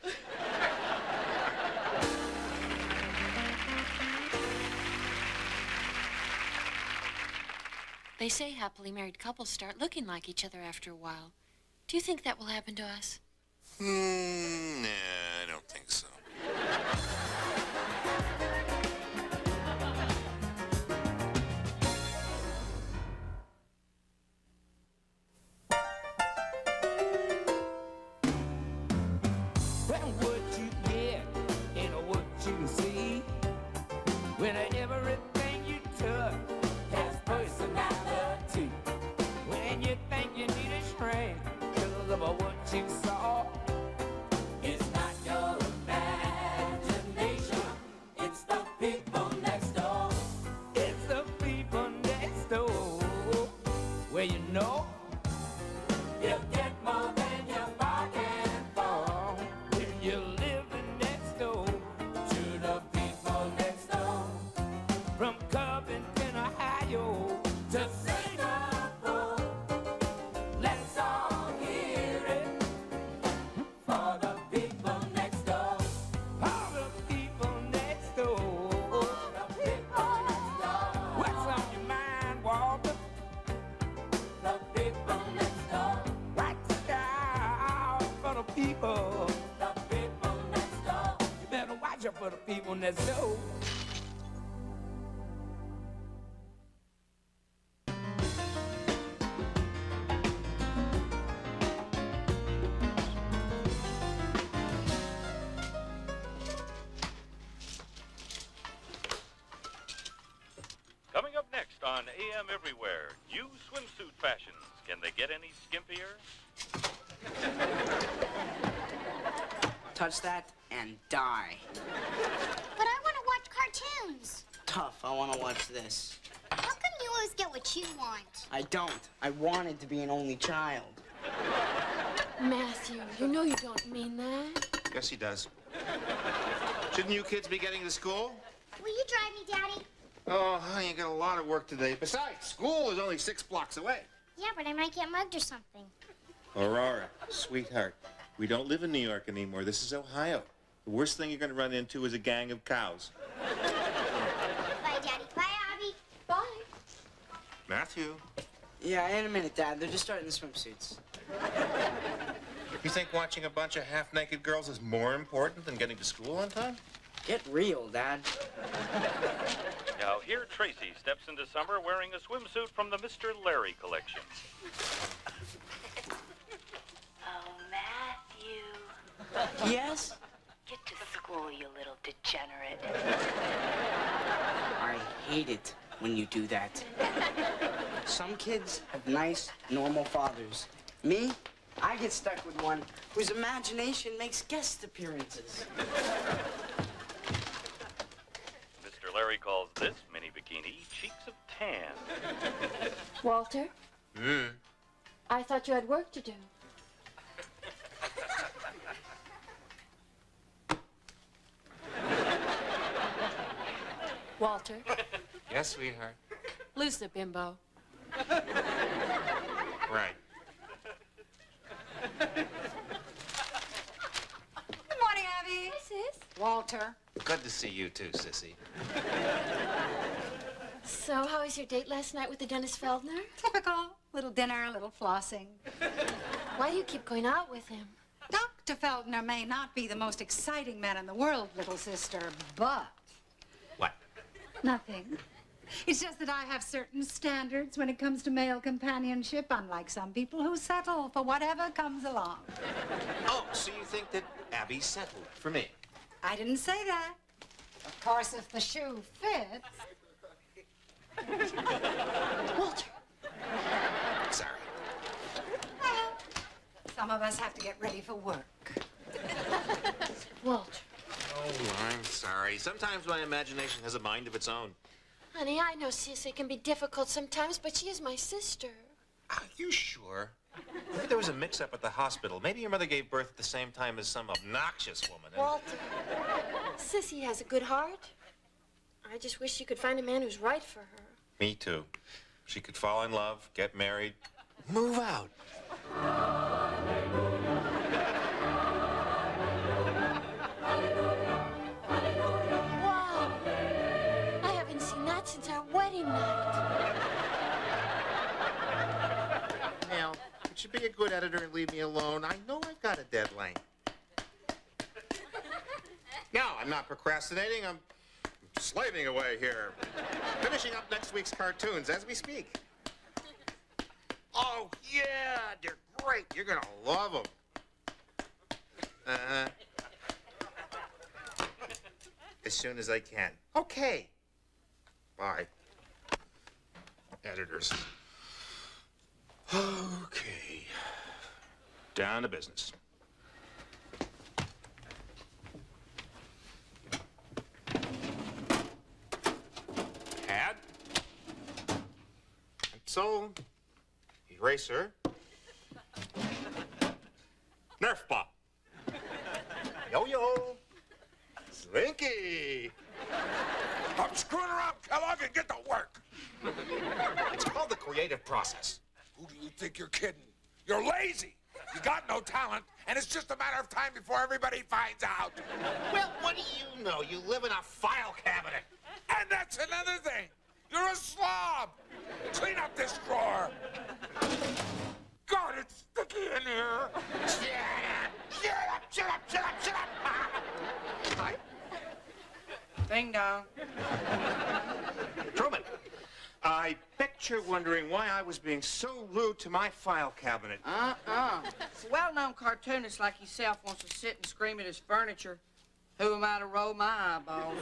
They say happily married couples start looking like each other after a while. Do you think that will happen to us? Nah, I don't think so. Well, what you get ain't what you see. When everything you touch has personality. When you think you need a shrink because of what you saw, it's not your imagination. It's the people next door. It's the people next door. Where you know you get more than you bargain for. When you're living next door to the people next door. From Covington, Ohio to Singapore. Let's all hear it for the people next door. For the people next door. The people next door. What's on your mind, Walter? The people next door. What's down for the people? The people next door. You better watch out for the people next door. Coming up next on AM Everywhere, new swimsuit fashions. Can they get any skimpier? Touch that and die. But I want to watch cartoons. Tough, I want to watch this. How come you always get what you want? I don't. I wanted to be an only child. Matthew, you know you don't mean that. Yes, he does. Shouldn't you kids be getting to school? Will you drive me, Daddy? Oh, honey, you got a lot of work today. Besides, school is only 6 blocks away. Yeah, but I might get mugged or something. Aurora, sweetheart, we don't live in New York anymore. This is Ohio. The worst thing you're going to run into is a gang of cows. Bye, Daddy. Bye, Abby. Bye. Matthew. Yeah, in a minute, Dad. They're just starting the swimsuits. You think watching a bunch of half-naked girls is more important than getting to school on time? Get real, Dad. Now, here Tracy steps into summer wearing a swimsuit from the Mr. Larry collection. Oh, Matthew. Yes? Get to school, you little degenerate. I hate it when you do that. Some kids have nice, normal fathers. Me, I get stuck with one whose imagination makes guest appearances. Mr. Larry calls this mini bikini cheeks of tan. Walter, I thought you had work to do. Walter, Yes, sweetheart. lose the bimbo. Right. Good morning, Abby. Hi, sis. Walter. Good to see you too, Sissy. So, how was your date last night with the Dennis Feldner? Typical. Little dinner, a little flossing. Why do you keep going out with him? Dr. Feldner may not be the most exciting man in the world, little sister, but... What? Nothing. It's just that I have certain standards when it comes to male companionship, unlike some people who settle for whatever comes along. Oh, so you think that Abby's settled for me? I didn't say that. Of course, if the shoe fits. Walter. Sorry. Well, some of us have to get ready for work. Walter. Oh, I'm sorry. Sometimes my imagination has a mind of its own. Honey, I know Sissy can be difficult sometimes, but she is my sister. Are you sure? Maybe there was a mix-up at the hospital. Maybe your mother gave birth at the same time as some obnoxious woman. Walter, Sissy has a good heart. I just wish she could find a man who's right for her. Me too. She could fall in love, get married, move out. Wow! I haven't seen that since our wedding night. Now, would you be a good editor and leave me alone? I know I've got a deadline. No, I'm not procrastinating. I'm slaving away here. Finishing up next week's cartoons as we speak. Oh, yeah, they're great. You're gonna love them. Uh-huh. As soon as I can. Okay. Bye. Editors. Okay. Down to business. Pad. Pencil. Eraser. Nerf pop. Yo-yo. Slinky. I'm screwing around, Kellogg, and get to work. It's called the creative process. Who do you think you're kidding? You're lazy. You got no talent, and it's just a matter of time before everybody finds out. Well, what do you know? You live in a file cabinet. And that's another thing. You're a slob. Clean up this drawer. God, it's sticky in here. Shut up! Shut up! Shut up! Shut up! Shut up! Hi. Ding dong. Truman, I bet you're wondering why I was being so rude to my file cabinet. It's a well-known cartoonist like yourself wants to sit and scream at his furniture. Who am I to roll my eyeballs?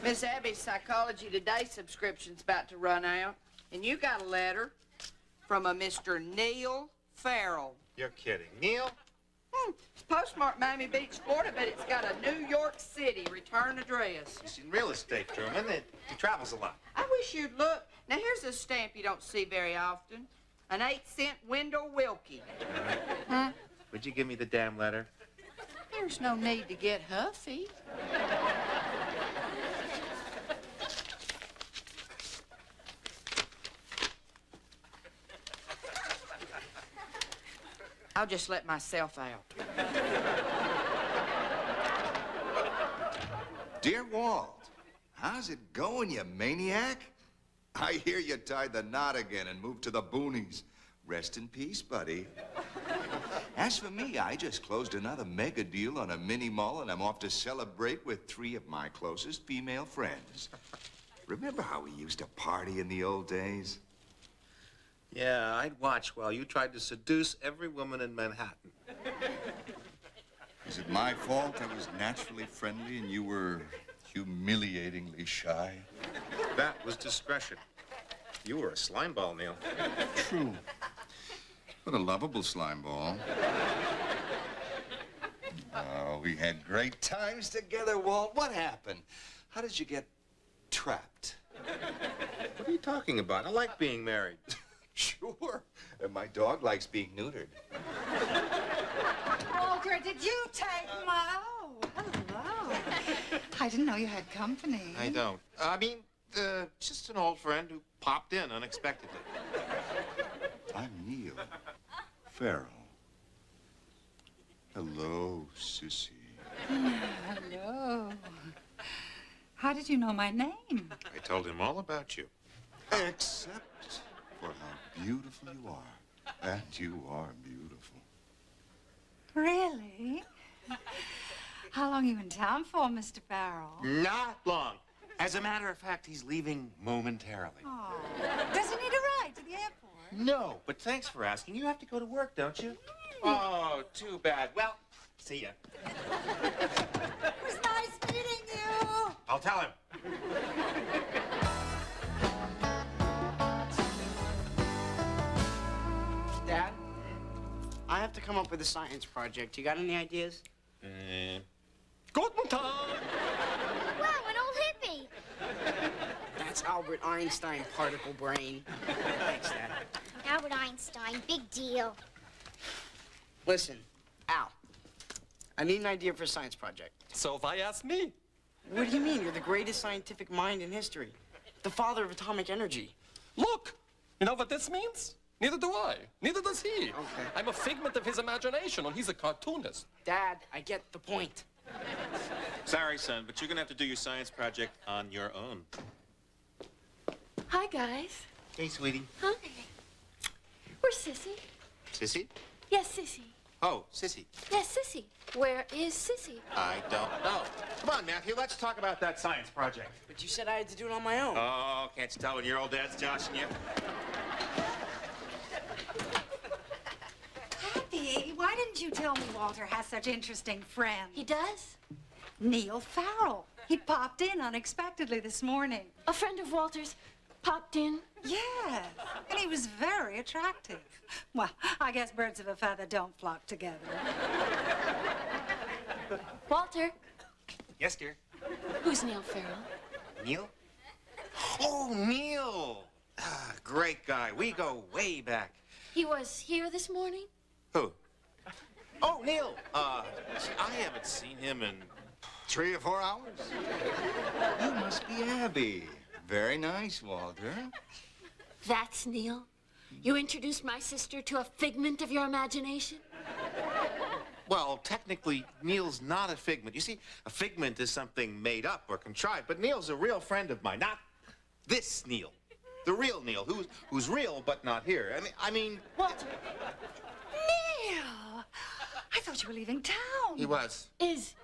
Miss Abby's Psychology Today subscription's about to run out. And you got a letter from a Mr. Neil Farrell. You're kidding. Neil? It's postmarked Miami Beach, Florida, but it's got a New York City return address. He's in real estate, Truman. He travels a lot. I wish you'd look. Now, here's a stamp you don't see very often. An 8-cent Wendell Wilkie. Huh? Would you give me the damn letter? There's no need to get huffy. I'll just let myself out. Dear Walt, how's it going, you maniac? I hear you tied the knot again and moved to the boonies. Rest in peace, buddy. As for me, I just closed another mega deal on a mini mall, and I'm off to celebrate with 3 of my closest female friends. Remember how we used to party in the old days? Yeah, I'd watch while you tried to seduce every woman in Manhattan. Is it my fault I was naturally friendly and you were humiliatingly shy? That was discretion. You were a slime ball, Neil. True. But a lovable slime ball. Oh, we had great times together, Walt. What happened? How did you get trapped? What are you talking about? I like being married. Sure. And my dog likes being neutered. Walter, did you take my... Oh, hello. I didn't know you had company. I don't. I mean, just an old friend who popped in unexpectedly. I'm Neil Farrell. Hello, Sissy. Hello. How did you know my name? I told him all about you. Except for how beautiful you are. And you are beautiful. Really? How long are you in town for, Mr. Farrell? Not long. As a matter of fact, he's leaving momentarily. Oh. Does he need a ride to the airport? No, but thanks for asking. You have to go to work, don't you? Oh, too bad. Well, see ya. It was nice meeting you. I'll tell him. Dad, I have to come up with a science project. You got any ideas? Guten Tag! Wow, an old hippie. That's Albert Einstein, particle brain. Thanks, Dad. Albert Einstein, big deal. Listen, Al, I need an idea for a science project. So why ask me? What do you mean? You're the greatest scientific mind in history. The father of atomic energy. Look! You know what this means? Neither do I. Neither does he. Okay. I'm a figment of his imagination, and he's a cartoonist. Dad, I get the point. Sorry, son, but you're gonna have to do your science project on your own. Hi, guys. Hey, sweetie. Hi. Where's Sissy? Sissy? Yes, Sissy. Oh, Sissy. Yes, Sissy. Where is Sissy? I don't know. Come on, Matthew, let's talk about that science project. But you said I had to do it on my own. Oh, can't you tell when your old dad's joshing you? Happy, why didn't you tell me Walter has such interesting friends? He does? Neil Farrell. He popped in unexpectedly this morning. A friend of Walter's popped in? Yes, and he was very attractive. Well, I guess birds of a feather don't flock together. Walter, Yes, dear. who's Neil Farrell? Neil? Oh, Neil! Ah, great guy. We go way back. He was here this morning? Who? Oh, Neil. I haven't seen him in 3 or 4 hours? You must be Abby. Very nice, Walter. That's Neil? You introduced my sister to a figment of your imagination? Well, technically, Neil's not a figment. You see, a figment is something made up or contrived, but Neil's a real friend of mine. Not this Neil. The real Neil, who's real but not here. I mean... Walter. Neil! I thought you were leaving town. He was. Is.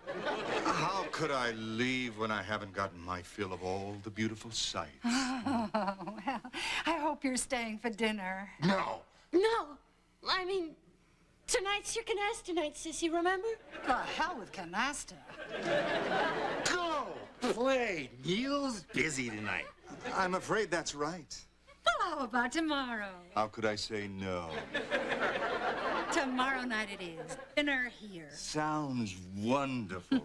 How could I leave when I haven't gotten my fill of all the beautiful sights? Oh, well, I hope you're staying for dinner. No. No. I mean, tonight's your canasta night, Sissy, remember? The hell with canasta. Go play. Neil's busy tonight. I'm afraid that's right. Well, how about tomorrow? How could I say no? Tomorrow night it is. Dinner here. Sounds wonderful.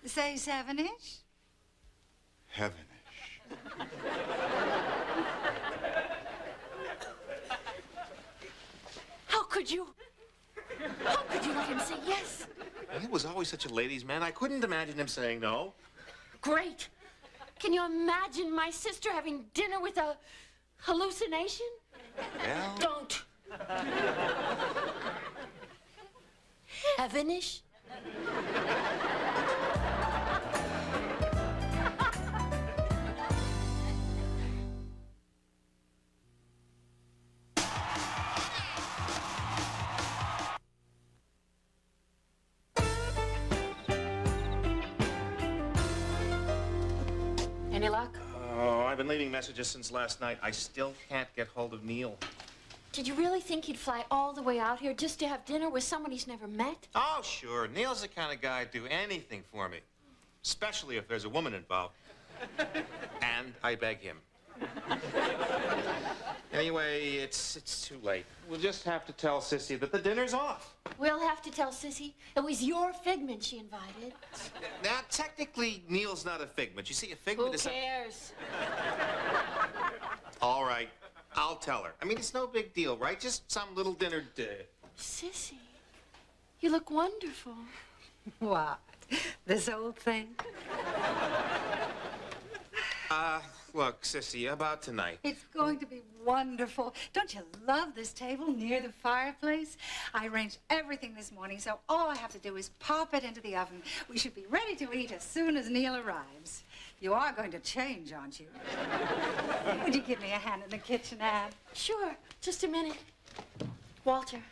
Say 7-ish? Heavenish. How could you? How could you let him say yes? He was always such a ladies' man. I couldn't imagine him saying no. Great. Can you imagine my sister having dinner with a hallucination? Well... Don't. Heavenish? Any luck? Oh, I've been leaving messages since last night. I still can't get hold of Neil. Did you really think he'd fly all the way out here just to have dinner with someone he's never met? Oh, sure. Neil's the kind of guy who'd do anything for me. Especially if there's a woman involved. And I beg him. Anyway, it's too late. We'll just have to tell Sissy that the dinner's off. We'll have to tell Sissy it was your figment she invited. Now, technically, Neil's not a figment. You see, a figment Who is... cares? All right. I'll tell her. I mean, it's no big deal, right? Just some little dinner day. Sissy, you look wonderful. What? This old thing? Look, Sissy, about tonight. It's going to be wonderful. Don't you love this table near the fireplace? I arranged everything this morning, so all I have to do is pop it into the oven. We should be ready to eat as soon as Neil arrives. You are going to change, aren't you? Would you give me a hand in the kitchen, Anne? Sure. Just a minute. Walter,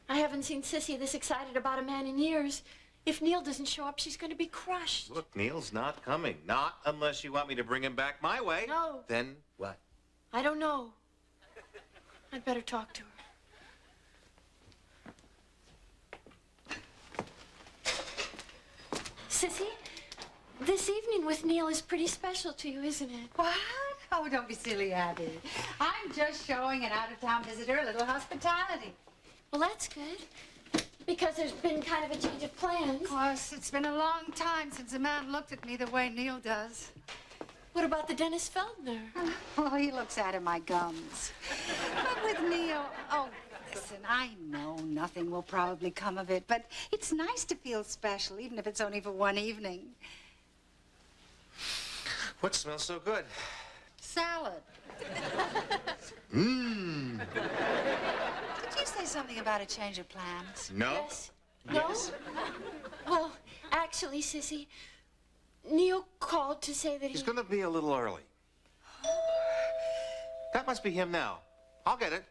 I haven't seen Sissy this excited about a man in years. If Neil doesn't show up, she's going to be crushed. Look, Neil's not coming. Not unless you want me to bring him back my way. No. Then what? I don't know. I'd better talk to her. Sissy, this evening with Neil is pretty special to you, isn't it? What? Oh, don't be silly, Abby. I'm just showing an out-of-town visitor a little hospitality. Well, that's good. Because there's been kind of a change of plans. Of course, it's been a long time since a man looked at me the way Neil does. What about the Dennis Feldner? Oh, he looks out of my gums. But with Neil, oh, listen, I know nothing will probably come of it, but it's nice to feel special, even if it's only for one evening. What smells so good? Salad. Mmm. Did you say something about a change of plans? No. Yes. No? Well, actually, Sissy, Neil called to say that He's going to be a little early. That must be him now. I'll get it.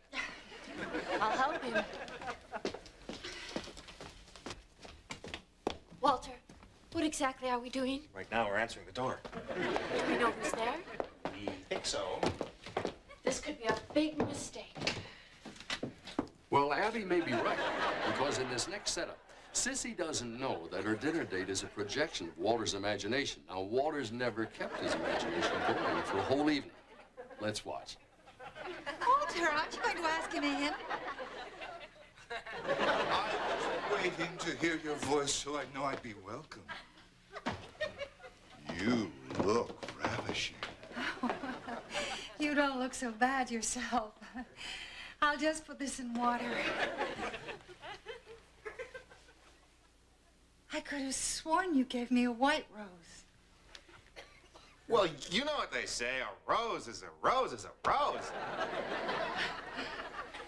I'll help him. Walter, what exactly are we doing? Right now, we're answering the door. Do we know who's there? We think so. This could be a big mistake. Well, Abby may be right, because in this next setup, Sissy doesn't know that her dinner date is a projection of Walter's imagination. Now, Walter's never kept his imagination going for a whole evening. Let's watch. Walter, aren't you going to ask him in? I was waiting to hear your voice so I'd know I'd be welcome. You look ravishing. You don't look so bad yourself. I'll just put this in water. I could have sworn you gave me a white rose. Well, you know what they say. A rose is a rose is a rose.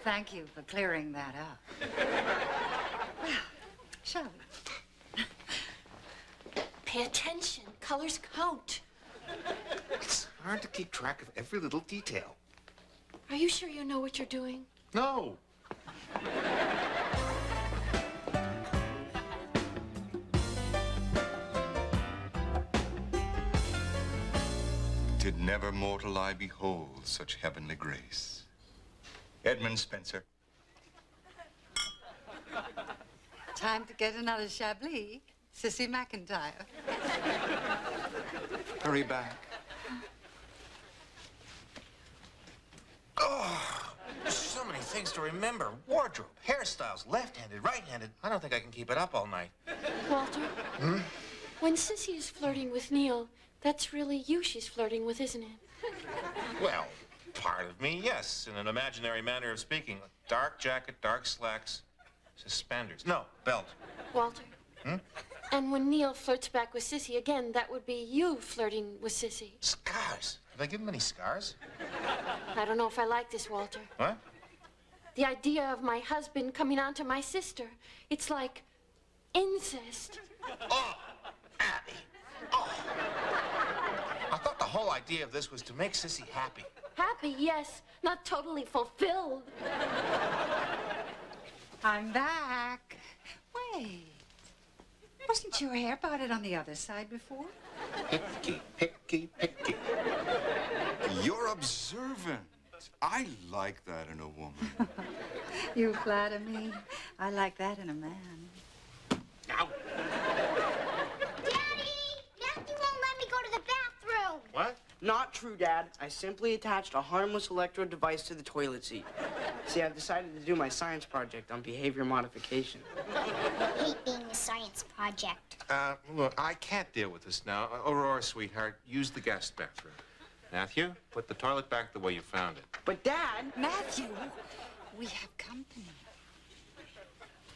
Thank you for clearing that up. Well, shall we? Pay attention. Colors count. It's hard to keep track of every little detail. Are you sure you know what you're doing? No. Did never mortal eye behold such heavenly grace? Edmund Spencer. Time to get another Chablis. Sissy McIntyre. Hurry back. Oh, there's so many things to remember. Wardrobe, hairstyles, left-handed, right-handed. I don't think I can keep it up all night. Walter, when Sissy is flirting with Neil, that's really you she's flirting with, isn't it? Well, part of me, yes, in an imaginary manner of speaking. Dark jacket, dark slacks, suspenders. No, belt. Walter. And when Neil flirts back with Sissy again, that would be you flirting with Sissy. Scars. Have I given him any scars? I don't know if I like this, Walter. What? The idea of my husband coming on to my sister. It's like incest. Oh, Abby. Oh. I thought the whole idea of this was to make Sissy happy. Happy, yes. Not totally fulfilled. I'm back. Wait. Wasn't your hair parted on the other side before? Picky, picky, picky. You're observant. I like that in a woman. You flatter me. I like that in a man. Now. Daddy! Matthew won't let me go to the bathroom. What? Not true, Dad. I simply attached a harmless electrode device to the toilet seat. See, I've decided to do my science project on behavior modification. I hate being a science project. Look, I can't deal with this now. Aurora, sweetheart, use the guest bathroom. Matthew, put the toilet back the way you found it. But, Dad... Matthew, we have company.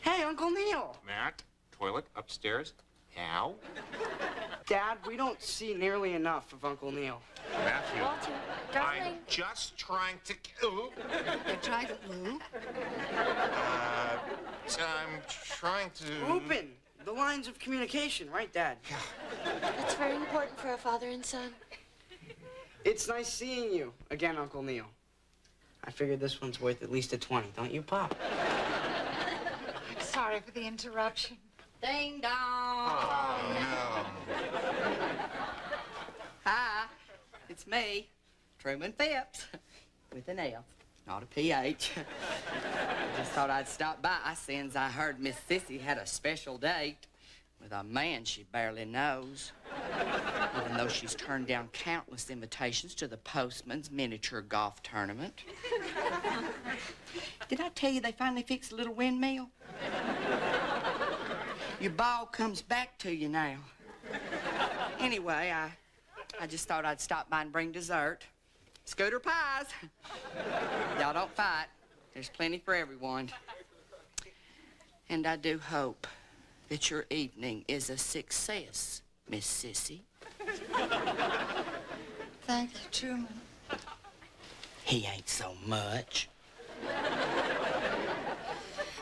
Hey, Uncle Neil. Matt, toilet upstairs. Now. Dad, we don't see nearly enough of Uncle Neil. Matthew, Walter, darling. I'm just trying to... Ooh. You're trying to move? I'm trying to... Open the lines of communication, right, Dad? That's very important for a father and son. It's nice seeing you again, Uncle Neil. I figured this one's worth at least a 20, don't you, Pop? Sorry for the interruption. Ding dong. Oh, no. Hi, it's me, Truman Phipps, with an F, not a PH. I just thought I'd stop by since I heard Miss Sissy had a special date with a man she barely knows. Even though she's turned down countless invitations to the Postman's miniature golf tournament. Did I tell you they finally fixed a little windmill? Your ball comes back to you now. Anyway, I just thought I'd stop by and bring dessert. Scooter pies. Y'all don't fight. There's plenty for everyone. And I do hope that your evening is a success, Miss Sissy. Thank you, Truman. He ain't so much.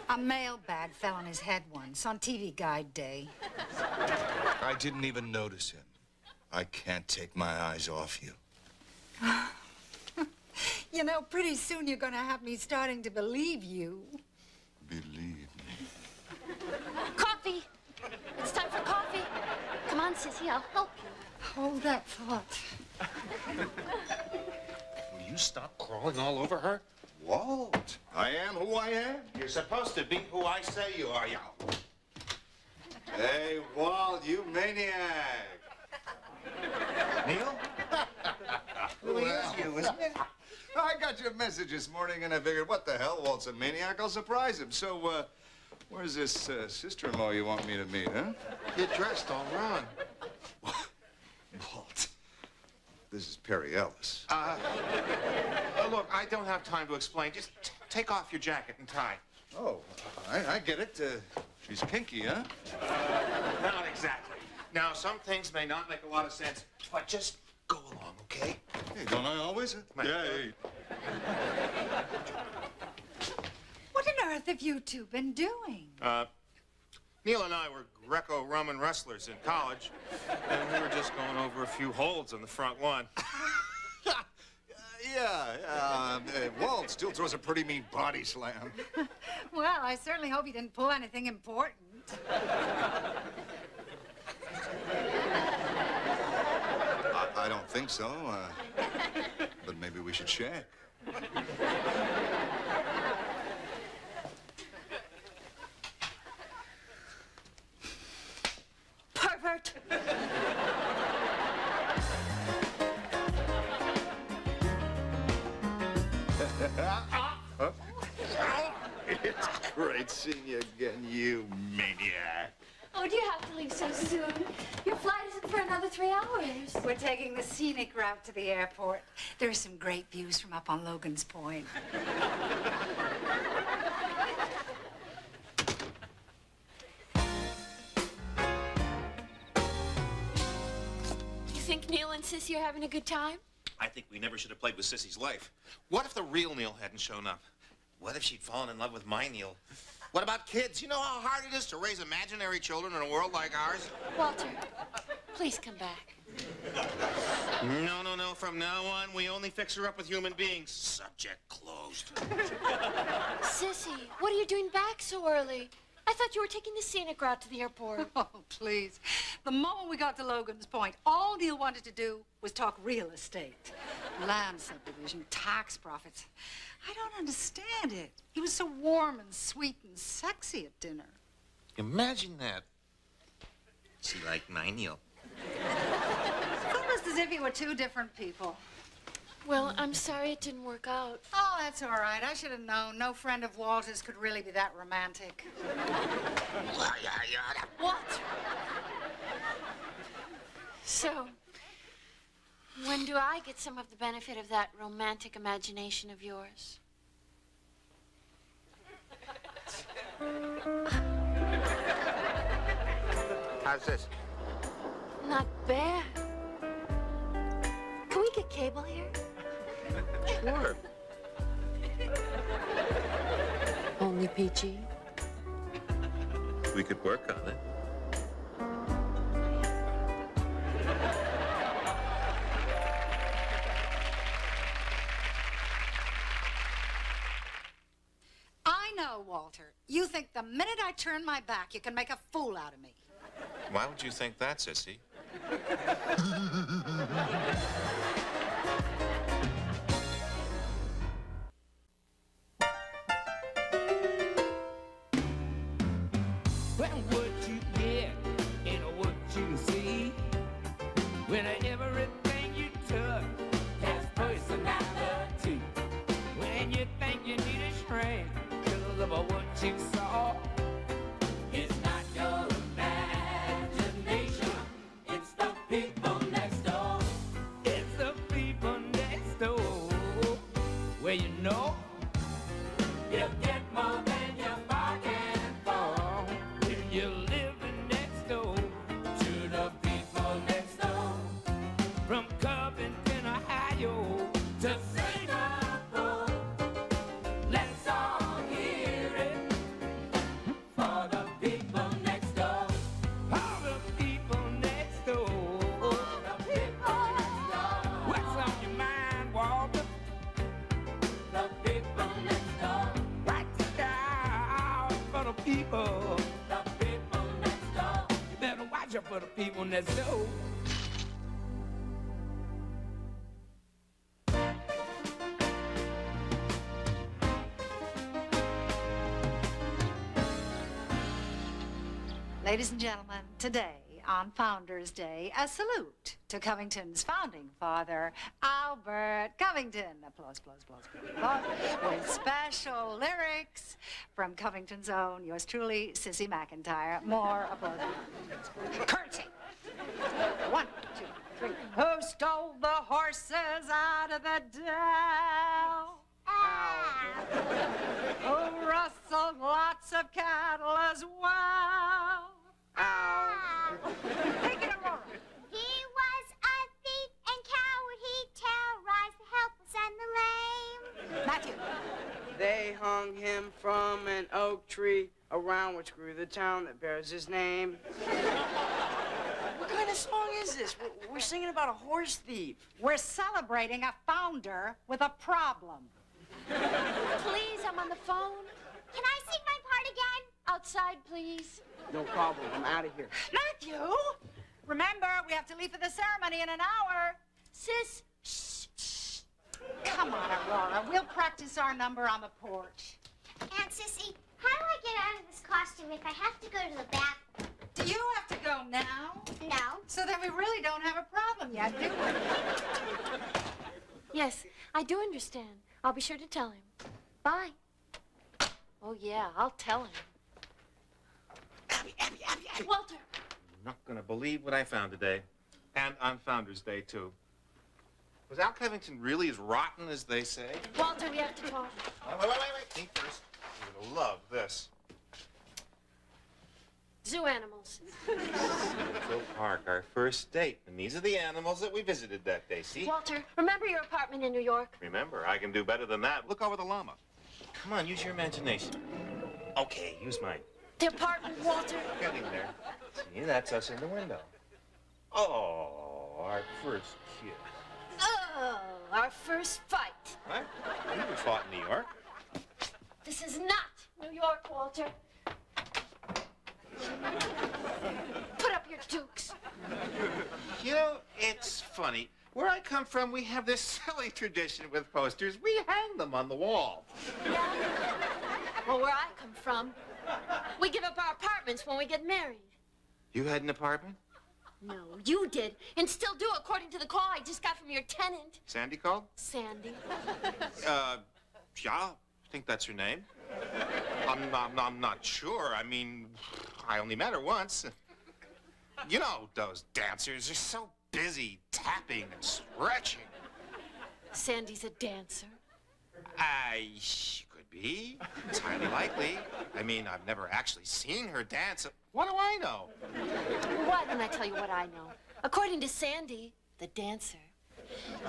A mailbag fell on his head once on TV Guide Day. I didn't even notice him. I can't take my eyes off you. You know, pretty soon you're going to have me starting to believe you. Believe me. Coffee! It's time for coffee. Come on, Sissy, I'll help you. Hold that thought. Will you stop crawling all over her? Walt, I am who I am. You're supposed to be who I say you are, you. Hey, Walt, you maniac. Neil? Who is you, isn't it? I got your message this morning, and I figured, what the hell, Walt's a maniac. I'll surprise him. So, where's this sister-in-law you want me to meet, huh? Get dressed, I'll run. Walt, this is Perry Ellis. Look, I don't have time to explain. Just take off your jacket and tie. Oh, I get it. She's kinky, huh? Not exactly. Now, some things may not make a lot of sense, but just go along, okay? Hey, don't I always? Yeah, hey. What on earth have you two been doing? Neil and I were Greco-Roman wrestlers in college, and we were just going over a few holds on the front one. Walt still throws a pretty mean body slam. Well, I certainly hope you didn't pull anything important. I don't think so, but maybe we should check. Pervert! It's great seeing you again, you maniac. Oh, do you have to leave so soon? Your flight isn't for another 3 hours. We're taking the scenic route to the airport. There's some great views from up on Logan's Point. You think Neil and Sissy are having a good time? I think we never should have played with Sissy's life. What if the real Neil hadn't shown up? What if she'd fallen in love with my Neil? What about kids? You know how hard it is to raise imaginary children in a world like ours? Walter, please come back. No. From now on, we only fix her up with human beings. Subject closed. Sissy, what are you doing back so early? I thought you were taking the scenic route to the airport. Oh, please. The moment we got to Logan's Point, all Neil wanted to do was talk real estate. Land subdivision, tax profits. I don't understand it. He was so warm and sweet and sexy at dinner. Imagine that. She liked my Neil. It's almost as if you were two different people. Well, I'm sorry it didn't work out. Oh, that's all right. I should have known. No friend of Walter's could really be that romantic. What? So, when do I get some of the benefit of that romantic imagination of yours? How's this? not bad. Can we get cable here? Sure. Only PG? We could work on it. I know, Walter. You think the minute I turn my back, you can make a fool out of me. Why would you think that, Sissy? Well, what you get ain't what you see. When everything you touch has personality. When you think you need a shrink because of what you saw, it's not your imagination. It's the people next door. It's the people next door. Where you know you get more than you're bargaining for. If you're living next door to the people next door. From Covington, Ohio to Singapore. Let's all hear it for the people next door. All the people next door. All the people next door. What's on your mind, Walter? The people next door. Write it down for the people. The people next door. You better watch out for the people next door. Ladies and gentlemen, today, on Founders Day, a salute to Covington's founding father, Albert Covington. Applause, applause, applause, applause. With special lyrics from Covington's own, yours truly, Sissy McIntyre. More applause. Curtsy. 1, 2, 3. Who stole the horses out of the dell? Who rustled lots of cattle as well? Take it, Aurora. He was a thief and coward. He terrorized the helpless and the lame. Matthew. They hung him from an oak tree around which grew the town that bears his name. What kind of song is this? We're singing about a horse thief. We're celebrating a founder with a problem. Please, I'm on the phone. Can I sing my part again? Outside, please. No problem. I'm out of here. Matthew! Remember, we have to leave for the ceremony in an hour. Sis, shh, shh. Come on, Aurora. We'll practice our number on the porch. Aunt Sissy, how do I get out of this costume if I have to go to the bathroom? Do you have to go now? No. So then we really don't have a problem yet, do we? Yes, I do understand. I'll be sure to tell him. Bye. Oh, yeah, I'll tell him. Abby. Walter. I'm not going to believe what I found today. And on Founders Day, too. Was Al Covington really as rotten as they say? Walter, we have to talk. Wait. Me first. You're going to love this. Zoo animals. Central Park, our first date. And these are the animals that we visited that day, see? Walter, remember your apartment in New York? Remember, I can do better than that. Look over the llama. Come on, use your imagination. Okay, use mine. The apartment, Walter. Getting there. See, that's us in the window. Oh, our first kiss. Oh, our first fight. What? We never fought in New York. This is not New York, Walter. Put up your dukes. You know, it's funny. Where I come from, we have this silly tradition with posters. We hang them on the wall. Yeah? Well, where I come from, we give up our apartments when we get married. You had an apartment? No, you did, and still do, according to the call I just got from your tenant. Sandy called? Sandy. Yeah, I think that's her name. I'm not sure. I mean, I only met her once. You know, those dancers are so busy tapping and stretching. Sandy's a dancer. She could be. It's highly likely. I mean, I've never actually seen her dance. What do I know? Why don't I tell you what I know? According to Sandy, the dancer.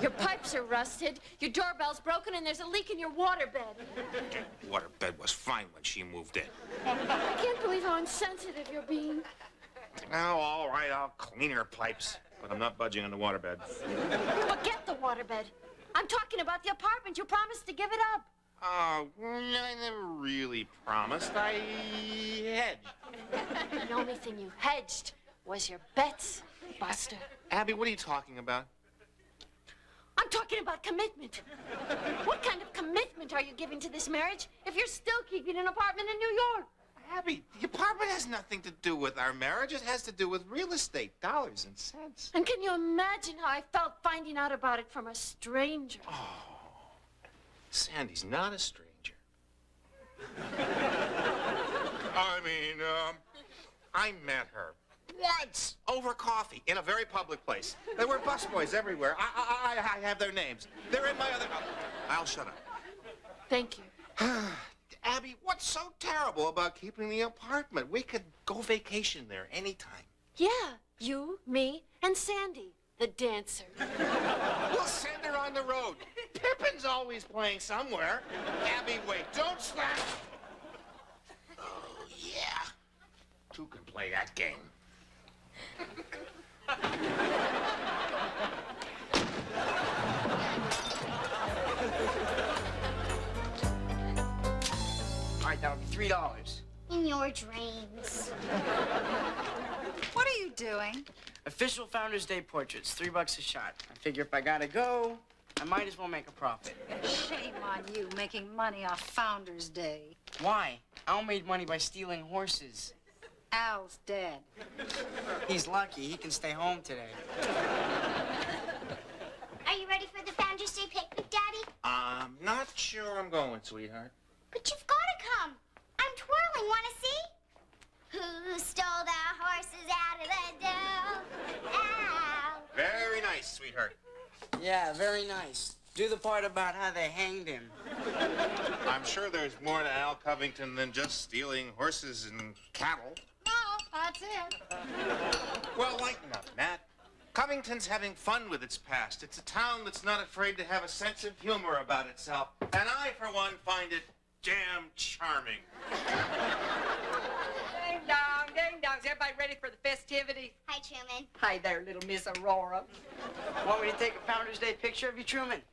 Your pipes are rusted, your doorbell's broken, and there's a leak in your waterbed. Waterbed was fine when she moved in. I can't believe how insensitive you're being. Oh, all right, I'll clean her pipes. But I'm not budging on the waterbed. Forget the waterbed. I'm talking about the apartment. You promised to give it up. Oh, I never really promised. I hedged. The only thing you hedged was your bets, Buster. Abby, what are you talking about? I'm talking about commitment. What kind of commitment are you giving to this marriage if you're still keeping an apartment in New York? Abby, the apartment has nothing to do with our marriage. It has to do with real estate, dollars and cents. And can you imagine how I felt finding out about it from a stranger? Oh, Sandy's not a stranger. I met her once over coffee in a very public place. There were busboys everywhere. I have their names. They're in my other... I'll shut up. Thank you. Abby, what's so terrible about keeping the apartment? We could go vacation there anytime. Yeah, you, me, and Sandy, the dancer. We'll send her on the road. Pippin's always playing somewhere. Abby, wait, don't slap. Oh, yeah. Two can play that game. All right, that'll be $3. In your dreams. What are you doing? Official Founders Day portraits, $3 a shot. I figure if I gotta go, I might as well make a profit. Shame on you making money off Founders Day. Why? Al made money by stealing horses. Al's dead. He's lucky. He can stay home today. Are you ready for the Founders Day picnic, Daddy? I'm not sure I'm going, sweetheart. But you've got to come. I'm twirling. Want to see? Who stole the horses out of the dough? Al. Very nice, sweetheart. Yeah, very nice. Do the part about how they hanged him. I'm sure there's more to Al Covington than just stealing horses and cattle. No, that's it. Well, lighten up, Nat. Covington's having fun with its past. It's a town that's not afraid to have a sense of humor about itself. And I, for one, find it damn charming. Ding dong, ding dong. Is everybody ready for the festivities? Hi, Truman. Hi there, little Miss Aurora. Want me to take a Founders Day picture of you, Truman?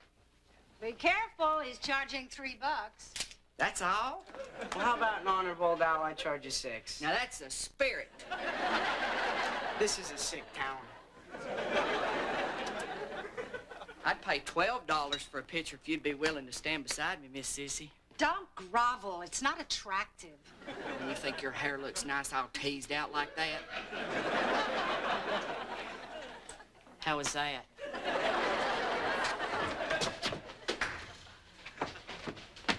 Be careful. He's charging $3. That's all? Well, how about an honorable doll? I charge you $6. Now that's the spirit. This is a sick town. I'd pay $12 for a picture if you'd be willing to stand beside me, Miss Sissy. Don't grovel. It's not attractive. When you think your hair looks nice all teased out like that? How was that?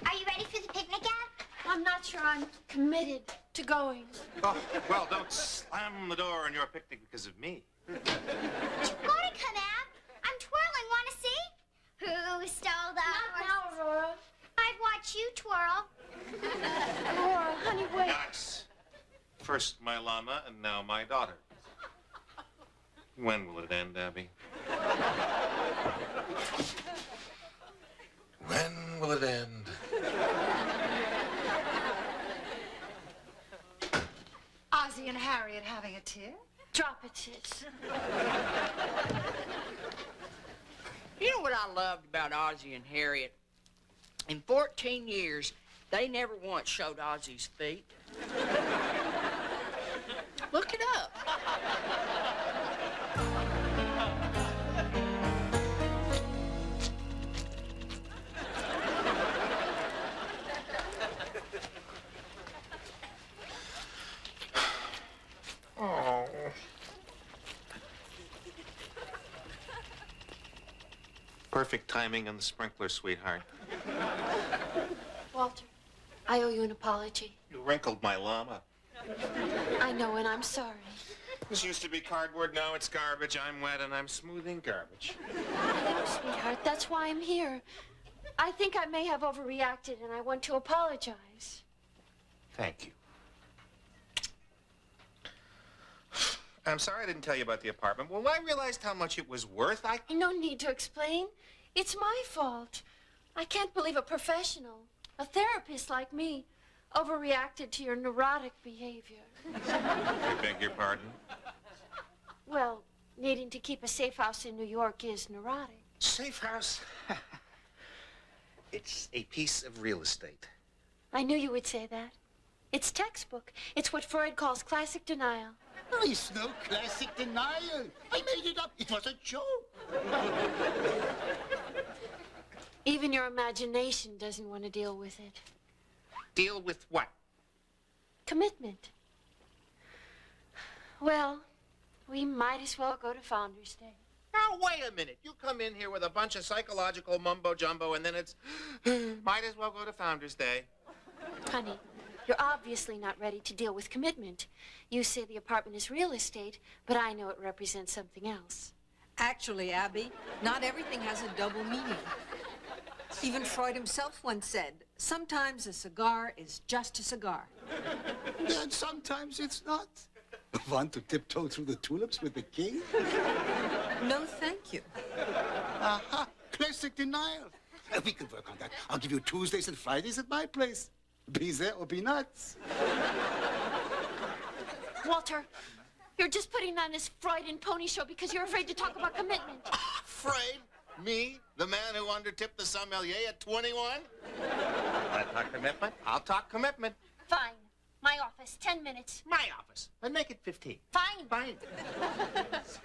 Are you ready for the picnic, Ab? I'm not sure I'm committed to going. Oh, well, don't slam the door on your picnic because of me. You've got to come, Ab. I'm twirling. Want to see? Who stole the horses? Not now, Aurora. I'd watch you twirl. Aurora, honey, wait. Nuts. First my llama, and now my daughter. When will it end, Abby? When will it end? Ozzie and Harriet having a tear? Drop it, sis. You know what I loved about Ozzie and Harriet? In 14 years, they never once showed Ozzie's feet. Look it up. Oh. Perfect timing on the sprinkler, sweetheart. Walter, I owe you an apology. You wrinkled my llama. I know, and I'm sorry. This used to be cardboard, now it's garbage. I'm wet and I'm smoothing garbage. I know, sweetheart. That's why I'm here. I think I may have overreacted, and I want to apologize. Thank you. I'm sorry I didn't tell you about the apartment. When I realized how much it was worth, No need to explain. It's my fault. I can't believe a professional, a therapist like me, overreacted to your neurotic behavior. I beg your pardon? Well, needing to keep a safe house in New York is neurotic. Safe house? It's a piece of real estate. I knew you would say that. It's textbook. It's what Freud calls classic denial. Oh, it's no classic denial. I made it up. It was a joke. Even your imagination doesn't want to deal with it. Deal with what? Commitment. Well, we might as well go to Founders Day. Now, wait a minute. You come in here with a bunch of psychological mumbo-jumbo, and then it's, might as well go to Founders Day. Honey, you're obviously not ready to deal with commitment. You say the apartment is real estate, but I know it represents something else. Actually, Abby, not everything has a double meaning. Even Freud himself once said, sometimes a cigar is just a cigar. And sometimes it's not. Want to tiptoe through the tulips with the king? No, thank you. Aha, classic denial. We can work on that. I'll give you Tuesdays and Fridays at my place. Be there or be nuts. Walter, you're just putting on this Freud and pony show because you're afraid to talk about commitment. Afraid? Me? The man who undertipped the sommelier at 21? I talk commitment? I'll talk commitment. Fine. My office, 10 minutes. My office. Then make it 15. Fine. Fine.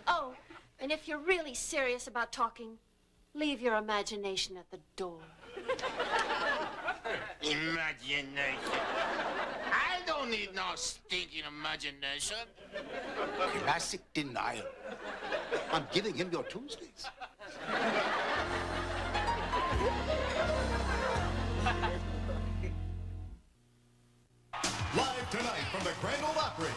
Oh, and if you're really serious about talking, leave your imagination at the door. Imagination. I don't need no stinking imagination. Classic denial. I'm giving him your Tuesdays. Live tonight from the Grand Ole Opry.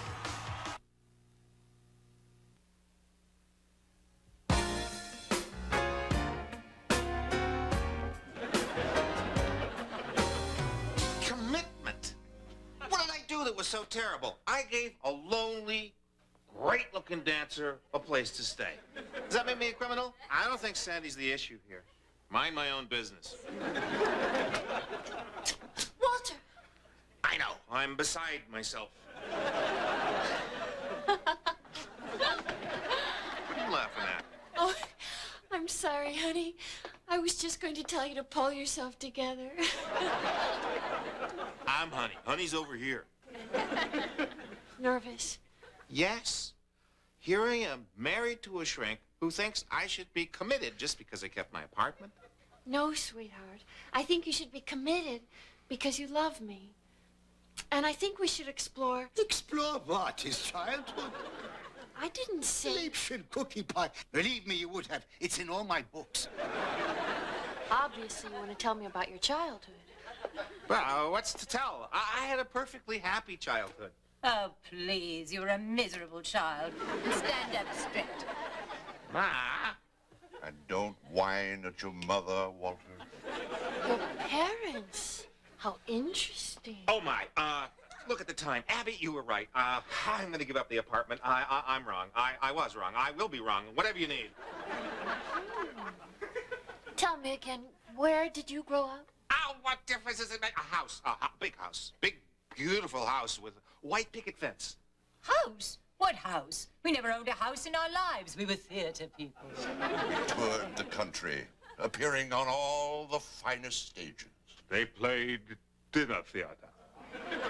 Commitment? What did I do that was so terrible? I gave a lonely, great-looking dancer a place to stay. Does that make me a criminal? I don't think Sandy's the issue here. Mind my own business. Walter! I know. I'm beside myself. What are you laughing at? Oh, I'm sorry, honey. I was just going to tell you to pull yourself together. I'm Honey. Honey's over here. Nervous? Yes. Here I am, married to a shrink who thinks I should be committed just because I kept my apartment. No, sweetheart. I think you should be committed because you love me. And I think we should explore... Explore what? His childhood? I didn't say... Liebchen cookie pie. Believe me, you would have. It's in all my books. Obviously, you want to tell me about your childhood. Well, what's to tell? I had a perfectly happy childhood. Oh, please, you're a miserable child. Stand up straight. Ma? And don't whine at your mother, Walter. Your parents? How interesting. Oh, my. Look at the time. Abby, you were right. I'm going to give up the apartment. I'm wrong. I was wrong. I will be wrong. Whatever you need. Tell me again, where did you grow up? Oh, what difference does it make? A house. A big house. Big, beautiful house with white picket fence. House? What house? We never owned a house in our lives. We were theater people. Toured the country, appearing on all the finest stages. They played dinner theater.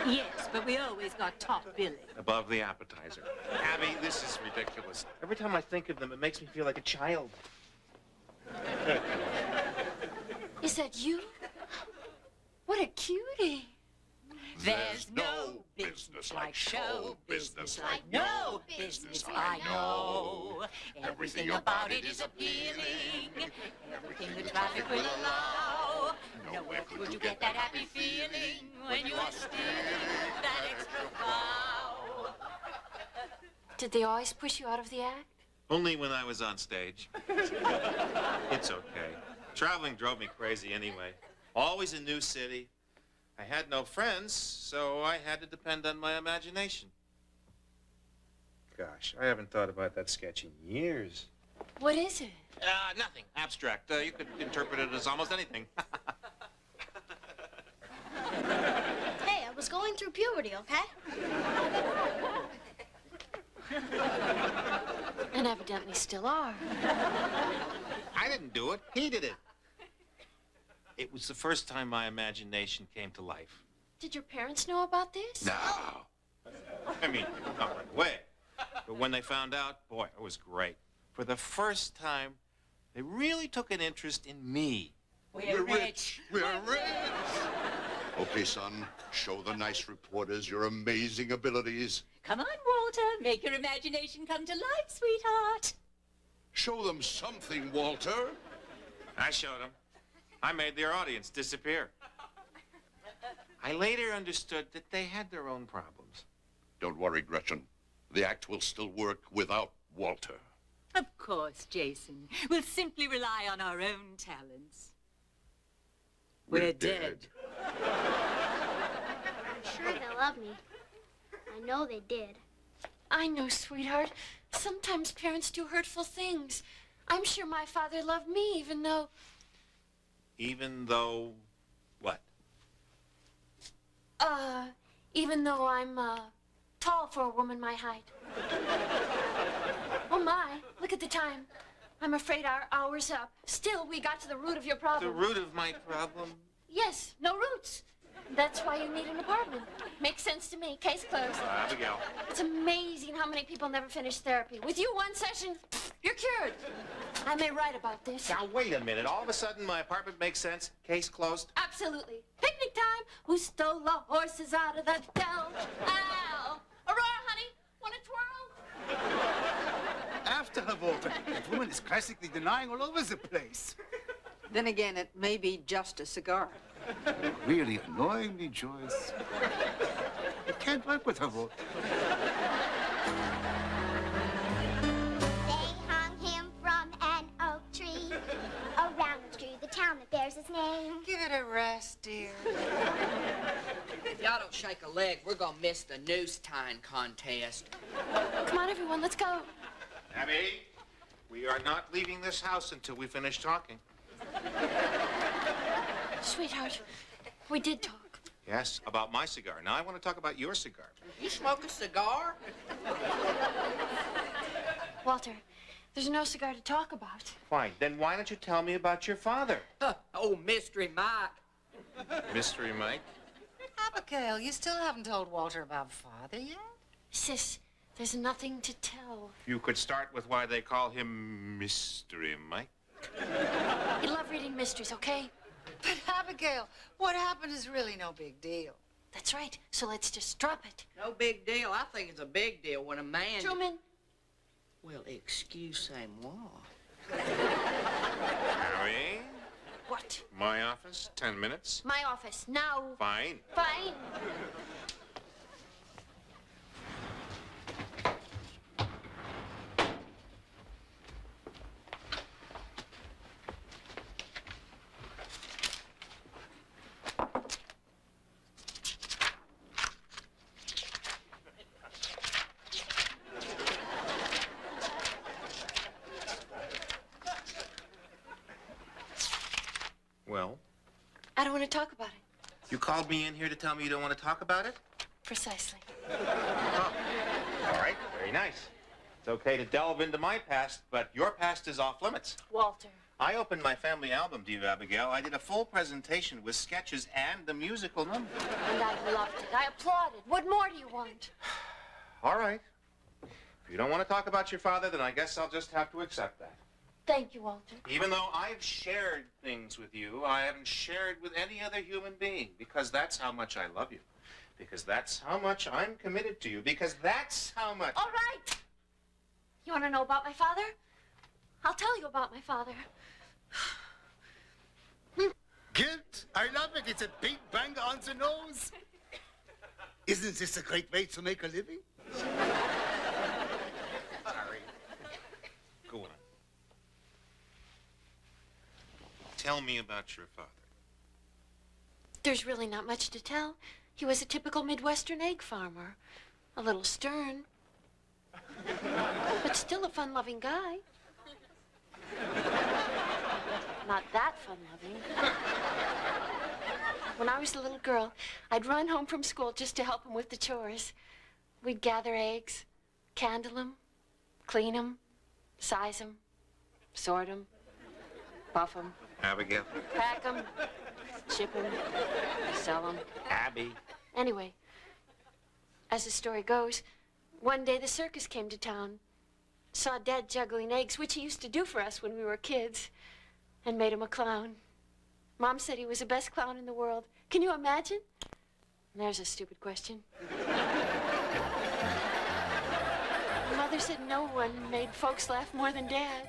Yes, but we always got top billing. Above the appetizer. Abby, this is ridiculous. Every time I think of them, it makes me feel like a child. Is that you? What a cutie. There's no business like show business, like no business I know. Everything about it is appealing. Everything the traffic will allow. Nowhere could you get that happy feeling when you are stealing that extra bow. Did they always push you out of the act? Only when I was on stage. It's okay. Traveling drove me crazy anyway. Always a new city. I had no friends, so I had to depend on my imagination. Gosh, I haven't thought about that sketch in years. What is it? Nothing. Abstract. You could interpret it as almost anything. Hey, I was going through puberty, okay? And evidently still are. I didn't do it. He did it. It was the first time my imagination came to life. Did your parents know about this? No. I mean, not right away. But when they found out, boy, it was great. For the first time, they really took an interest in me. We're rich. We're rich. Okay, son, show the nice reporters your amazing abilities. Come on, Walter. Make your imagination come to life, sweetheart. Show them something, Walter. I showed them. I made their audience disappear. I later understood that they had their own problems. Don't worry, Gretchen. The act will still work without Walter. Of course, Jason. We'll simply rely on our own talents. We're dead. I'm sure they'll love me. I know they did. I know, sweetheart. Sometimes parents do hurtful things. I'm sure my father loved me, even though... Even though... what? Even though I'm, tall for a woman my height. Oh, my. Look at the time. I'm afraid our hour's up. Still, we got to the root of your problem. The root of my problem? Yes, no roots. That's why you need an apartment. Makes sense to me. Case closed. Abigail. It's amazing how many people never finish therapy. With you, one session, you're cured. I may write about this. Now, wait a minute. All of a sudden, my apartment makes sense? Case closed? Absolutely. Picnic time. Who stole the horses out of the dell? Ow! Aurora, honey, want a twirl? After her, Walter. That woman is classically denying all over the place. Then again, it may be just a cigar. Really annoying me, Joyce. I can't work with her, Walter. They hung him from an oak tree. Around which grew the town that bears his name. Give it a rest, dear. If y'all don't shake a leg, we're gonna miss the noose tying contest. Come on, everyone, let's go. Abby, we are not leaving this house until we finish talking. Sweetheart, we did talk. Yes, about my cigar. Now I want to talk about your cigar. You smoke a cigar? Walter, there's no cigar to talk about. Fine. Then why don't you tell me about your father? Oh, Mystery Mike. Mystery Mike? Abigail, you still haven't told Walter about Father yet? Sis, there's nothing to tell. You could start with why they call him Mystery Mike. You love reading mysteries, okay? But Abigail, what happened is really no big deal. That's right. So let's just drop it. No big deal. I think it's a big deal when a man... Truman. Well, excusez-moi. Harry? What? My office, 10 minutes. My office, now. Fine. Fine. Well? I don't want to talk about it. You called me in here to tell me you don't want to talk about it? Precisely. Oh. All right, very nice. It's okay to delve into my past, but your past is off limits. Walter. I opened my family album to you, Abigail. I did a full presentation with sketches and the musical number. And I loved it. I applauded. What more do you want? All right. If you don't want to talk about your father, then I guess I'll just have to accept that. Thank you, Walter. Even though I've shared things with you, I haven't shared with any other human being, because that's how much I love you. Because that's how much I'm committed to you. Because that's how much... All right. You want to know about my father? I'll tell you about my father. Guilt? I love it. It's a big bang on the nose. Isn't this a great way to make a living? Sorry. Go on. Tell me about your father. There's really not much to tell. He was a typical Midwestern egg farmer. A little stern. But still a fun-loving guy. Not that fun-loving. When I was a little girl, I'd run home from school just to help him with the chores. We'd gather eggs, candle them, clean them, size them, sort them, buff them. Abigail. Pack them, ship them, sell them. Abby. Anyway, as the story goes, one day the circus came to town, saw Dad juggling eggs, which he used to do for us when we were kids, and made him a clown. Mom said he was the best clown in the world. Can you imagine? There's a stupid question. Mother said no one made folks laugh more than Dad.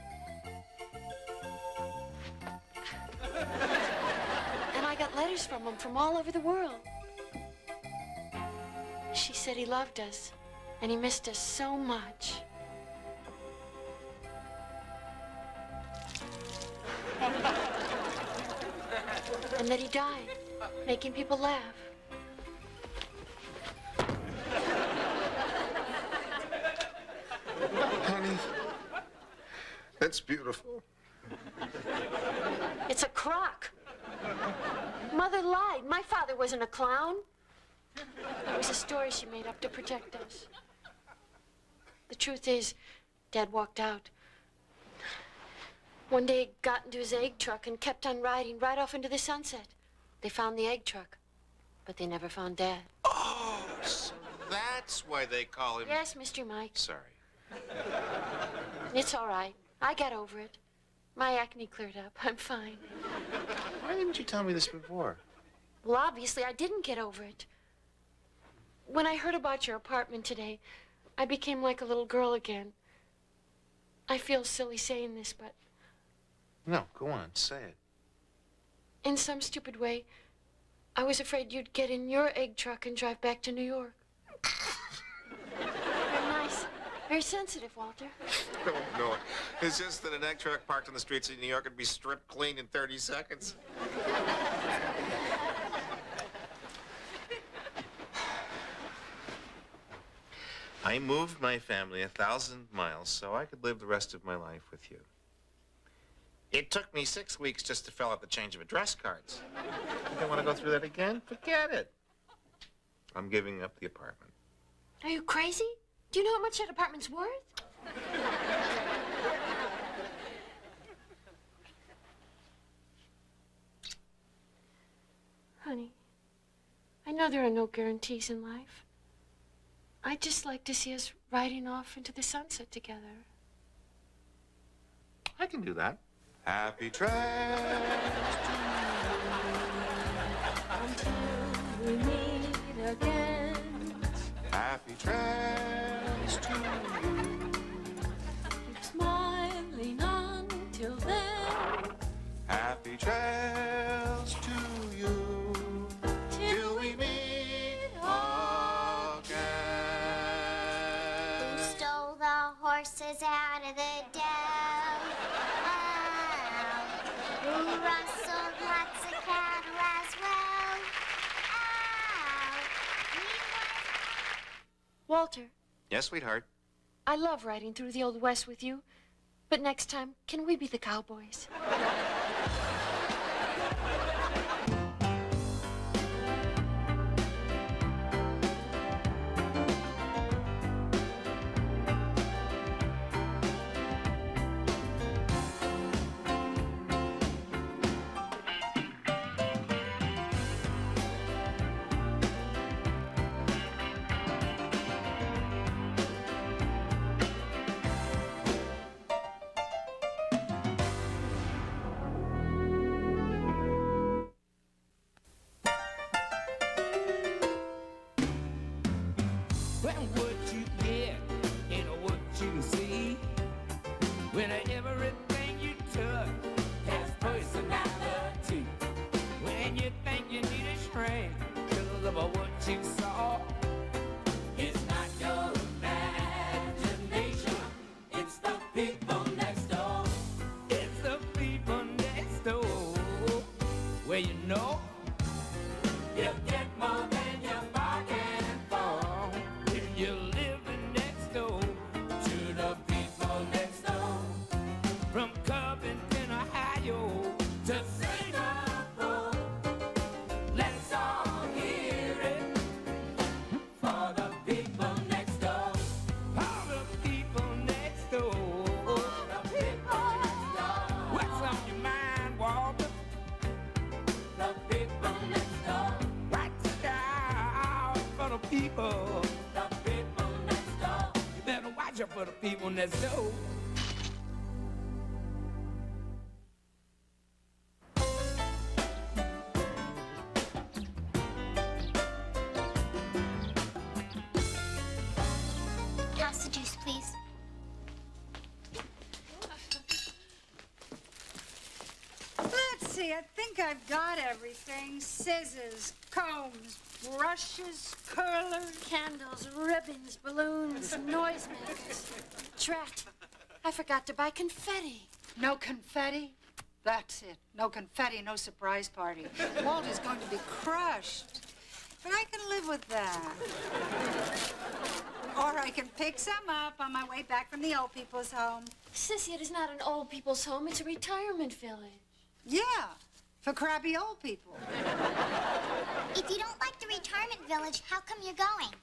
And I got letters from him from all over the world. She said he loved us, and he missed us so much. And that he died, making people laugh. Honey, that's beautiful. It's a crock. Mother lied. My father wasn't a clown. It was a story she made up to protect us. The truth is, Dad walked out. One day he got into his egg truck and kept on riding right off into the sunset. They found the egg truck, but they never found Dad. Oh, so that's why they call him... Yes, Mr. Mike. Sorry. It's all right. I got over it. My acne cleared up. I'm fine. Why didn't you tell me this before? Well, obviously, I didn't get over it. When I heard about your apartment today, I became like a little girl again. I feel silly saying this, but... No, go on, say it. in some stupid way, I was afraid you'd get in your egg truck and drive back to New York. Very nice. Very sensitive, Walter. No. It's just that an egg truck parked on the streets of New York would be stripped clean in 30 seconds. I moved my family 1,000 miles so I could live the rest of my life with you. It took me 6 weeks just to fill out the change of address cards. You don't want to go through that again? Forget it. I'm giving up the apartment. Are you crazy? Do you know how much that apartment's worth? Honey, I know there are no guarantees in life. I'd just like to see us riding off into the sunset together. I can do that. Happy trails until we meet again. Happy trails to you. Keep smiling until then. Happy trails to you till we meet again. Who stole the horses out of the dough? Who rustled lots of cattle as well? Walter, Yes, sweetheart. I love riding through the Old West with you, but next time, can we be the cowboys? Well, what you get and what you see, when everything you touch has personality. When you think you need a shrink because of what you saw, it's not your imagination, it's the people next door. It's the people next door, where you know you get more than you're bargaining for. If you're living next door to for the people next door. Pass the juice, please. Let's see, I think I've got everything. Scissors, combs, brushes, curlers. Candles, ribbons, balloons, noisemakers. Drat, I forgot to buy confetti. No confetti? That's it. No confetti, no surprise party. Walter's going to be crushed. But I can live with that. Or I can pick some up on my way back from the old people's home. Sissy, it is not an old people's home. It's a retirement village. Yeah, for crabby old people. If you don't like the retirement village, how come you're going?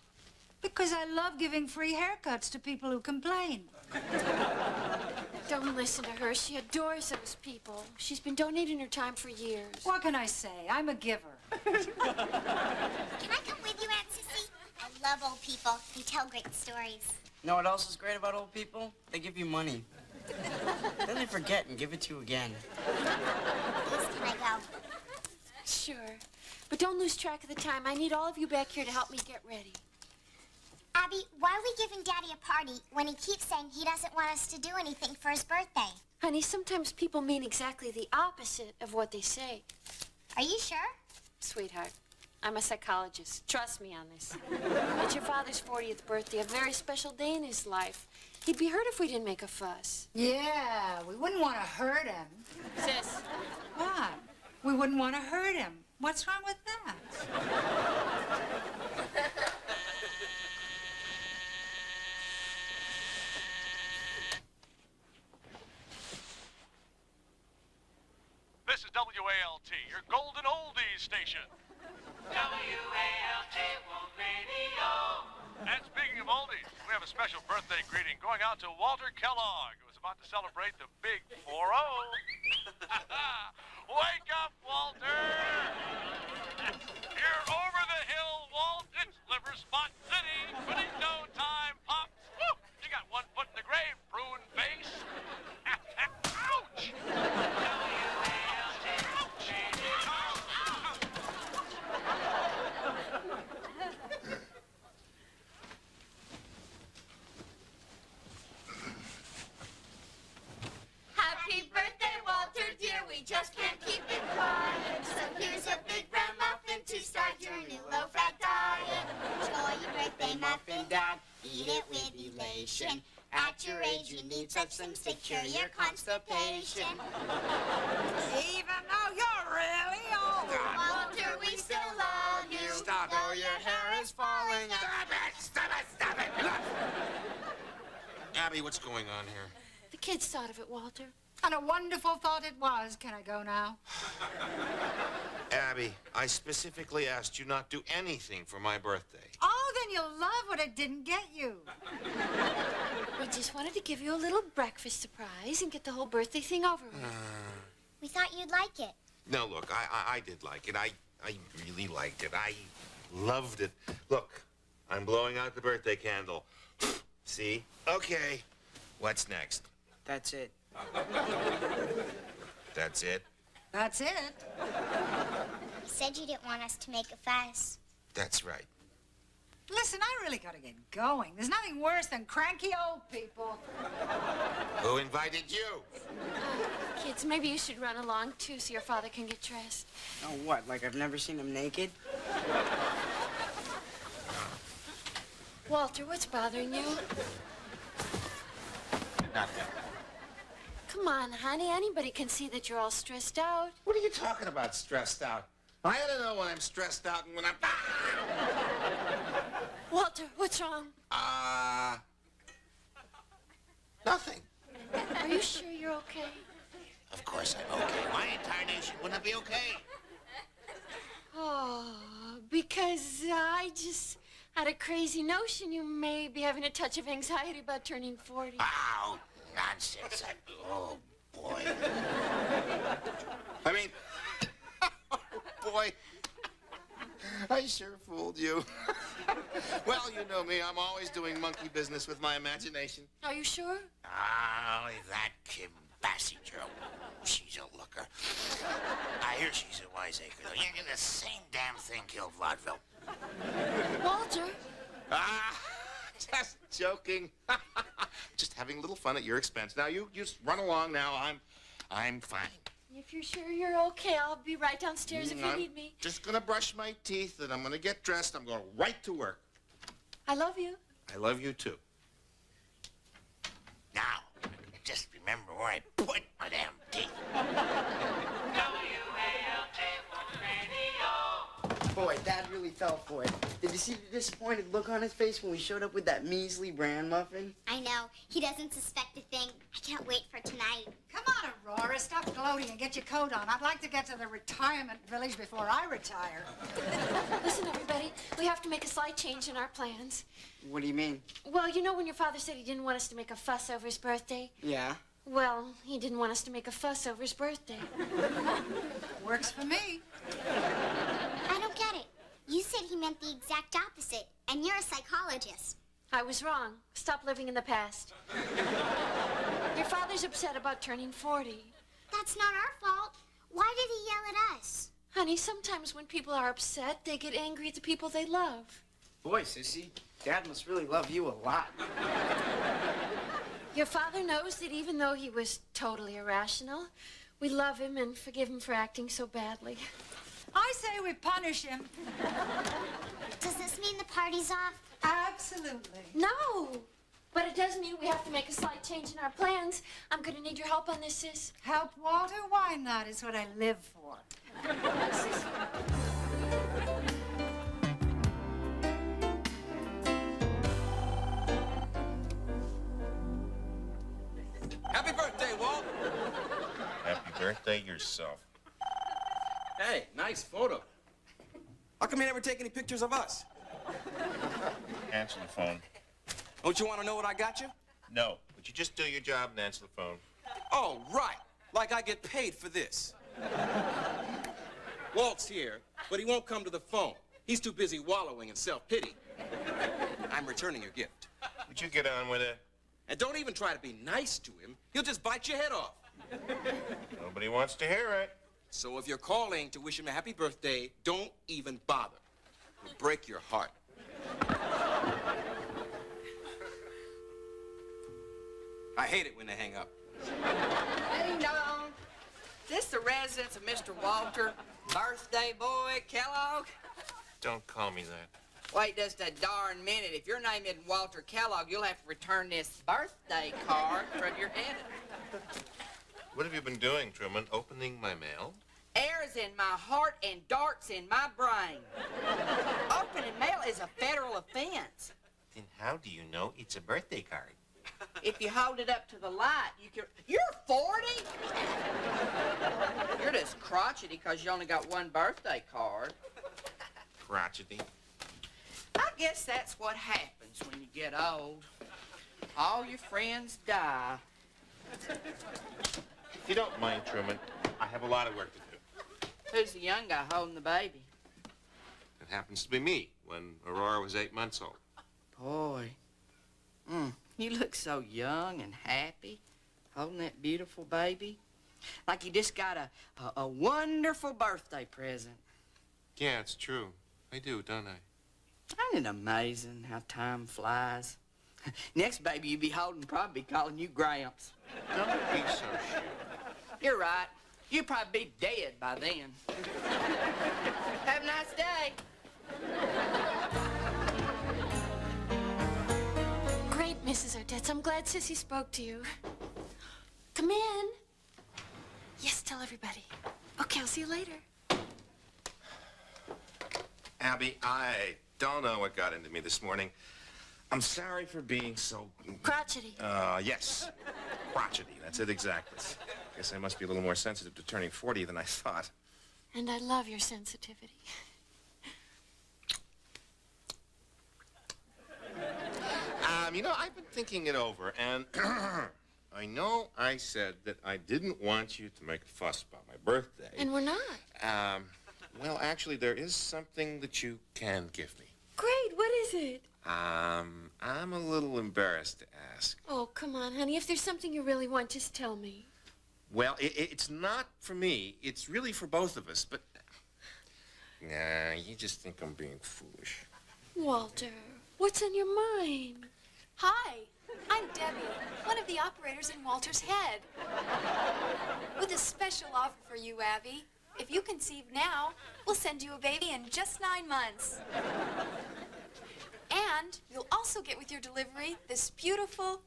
Because I love giving free haircuts to people who complain. Don't listen to her. She adores those people. She's been donating her time for years. What can I say? I'm a giver. Can I come with you, Aunt Sissy? I love old people. They tell great stories. You know what else is great about old people? They give you money. Then they forget and give it to you again. Please, can I go? Sure. But don't lose track of the time. I need all of you back here to help me get ready. Abby, why are we giving Daddy a party when he keeps saying he doesn't want us to do anything for his birthday? Honey, sometimes people mean exactly the opposite of what they say. Are you sure? Sweetheart, I'm a psychologist. Trust me on this. It's your father's 40th birthday, a very special day in his life. He'd be hurt if we didn't make a fuss. Yeah, we wouldn't want to hurt him. Sis. What? We wouldn't want to hurt him. What's wrong with that? This is WALT, your golden oldies station. WALT World Radio. And speaking of oldies, we have a special birthday greeting going out to Walter Kellogg, who is about to celebrate the big 4-0. Wake up, Walter! You're over the hill, Walt. It's Liver Spot City. But in no time, Pops. Woo! You got one foot in the grave, prune face. Ouch! Happy birthday, Walter, dear. We just can't keep it quiet. So here's a big brown muffin to start your new low-fat diet. Enjoy your birthday muffin, Dad. Eat it with elation. At your age, you need such things to cure your constipation. Even though you're really old. Walter, we still love you. Stop Though your hair is falling out. Stop it! Stop it! Stop it! Look. Abby, what's going on here? The kids thought of it, Walter. And a wonderful thought it was. Can I go now? Abby, I specifically asked you not to do anything for my birthday. Oh, then you'll love what I didn't get you. We just wanted to give you a little breakfast surprise and get the whole birthday thing over with. We thought you'd like it. No, look, I did like it. I really liked it. I loved it. Look, I'm blowing out the birthday candle. See? Okay. What's next? That's it. That's it? That's it. You said you didn't want us to make a fuss. That's right. Listen, I really gotta get going. There's nothing worse than cranky old people. Who invited you? Kids, maybe you should run along, too, so your father can get dressed. Oh, what? Like I've never seen him naked? Walter, what's bothering you? Nothing. Come on, honey. Anybody can see that you're all stressed out. What are you talking about, stressed out? I ought to know when I'm stressed out and when I'm... Walter, what's wrong? Nothing. Are you sure you're okay? Of course I'm okay. My entire nation wouldn't be okay. Oh, because I just had a crazy notion you may be having a touch of anxiety about turning 40. Ow! Nonsense. Oh, boy. I mean... oh, boy. I sure fooled you. Well, you know me. I'm always doing monkey business with my imagination. Are you sure? Oh, that Kim Basinger. She's a looker. I hear she's a wiseacre, though. Yeah, the same damn thing killed vaudeville. Walter. Just joking. Just having a little fun at your expense. Now, you just run along now. I'm fine. If you're sure you're okay, I'll be right downstairs if you need me. Just gonna brush my teeth, and I'm gonna get dressed. I'm going right to work. I love you. I love you, too. Now, just remember where I put my damn teeth. Boy, Dad really fell for it. Did you see the disappointed look on his face when we showed up with that measly bran muffin? I know. He doesn't suspect a thing. I can't wait for tonight. Come on, Aurora, stop gloating and get your coat on. I'd like to get to the retirement village before I retire. Listen, everybody, we have to make a slight change in our plans. What do you mean? Well, you know when your father said he didn't want us to make a fuss over his birthday? Yeah. Well, he didn't want us to make a fuss over his birthday. Works for me. I don't get it. You said he meant the exact opposite, and you're a psychologist. I was wrong. Stop living in the past. Your father's upset about turning 40. That's not our fault. Why did he yell at us? Honey, sometimes when people are upset, they get angry at the people they love. Boy, Sissy, Dad must really love you a lot. Your father knows that even though he was totally irrational, we love him and forgive him for acting so badly. I say we punish him. Does this mean the party's off? Absolutely. No, but it does mean we have to make a slight change in our plans. I'm going to need your help on this, sis. Help, Walter? Why not? It's what I live for. Sis. Happy birthday, Walt. Happy birthday yourself. Hey, nice photo. How come you never take any pictures of us? Answer the phone. Don't you want to know what I got you? No. Would you just do your job and answer the phone? Oh, right. Like I get paid for this. Walt's here, but he won't come to the phone. He's too busy wallowing in self-pity. I'm returning your gift. Would you get on with it? And don't even try to be nice to him. He'll just bite your head off. Nobody wants to hear it. So if you're calling to wish him a happy birthday, don't even bother. It'll break your heart. I hate it when they hang up. Ding dong. Is this the residence of Mr. Walter, birthday boy Kellogg? Don't call me that. Wait just a darn minute. If your name isn't Walter Kellogg, you'll have to return this birthday card from your head. What have you been doing, Truman? Opening my mail? Air's in my heart and darts in my brain. Opening mail is a federal offense. Then how do you know it's a birthday card? If you hold it up to the light, you can... You're 40? You're just crotchety because you only got one birthday card. Crotchety. I guess that's what happens when you get old. All your friends die. If you don't mind, Truman, I have a lot of work to do. Who's the young guy holding the baby? It happens to be me when Aurora was 8 months old. Boy. You look so young and happy, holding that beautiful baby. Like you just got a wonderful birthday present. Yeah, it's true. I do, don't I? Ain't it amazing how time flies? Next baby you be holding probably be calling you Gramps. Don't be so sure. You're right. You'll probably be dead by then. Have a nice day. Great, Mrs. Odette. I'm glad Sissy spoke to you. Come in. Yes, tell everybody. Okay, I'll see you later. Abby, I don't know what got into me this morning. I'm sorry for being so... Crotchety. Yes. Crotchety. That's it exactly. Guess I must be a little more sensitive to turning 40 than I thought. And I love your sensitivity. You know, I've been thinking it over, and I know I said that I didn't want you to make a fuss about my birthday. And we're not. Well, actually, there is something that you can give me. great. What is it? I'm a little embarrassed to ask. Oh, come on, honey. If there's something you really want, just tell me. Well, it's not for me. It's really for both of us, but... Nah, you just think I'm being foolish. Walter, what's on your mind? Hi, I'm Debbie, one of the operators in Walter's head. With a special offer for you, Abby. If you conceive now, we'll send you a baby in just 9 months. And you'll also get with your delivery this beautiful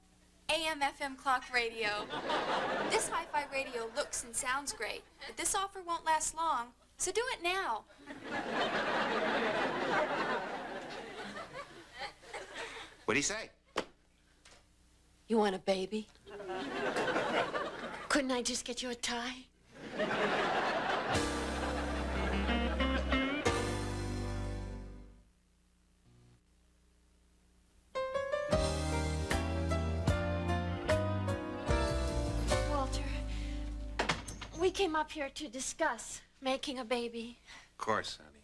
AM/FM clock radio. This hi-fi radio looks and sounds great, but this offer won't last long, so do it now. What'd he say? You want a baby? Couldn't I just get you a tie? Walter, we came up here to discuss making a baby. Of course, honey.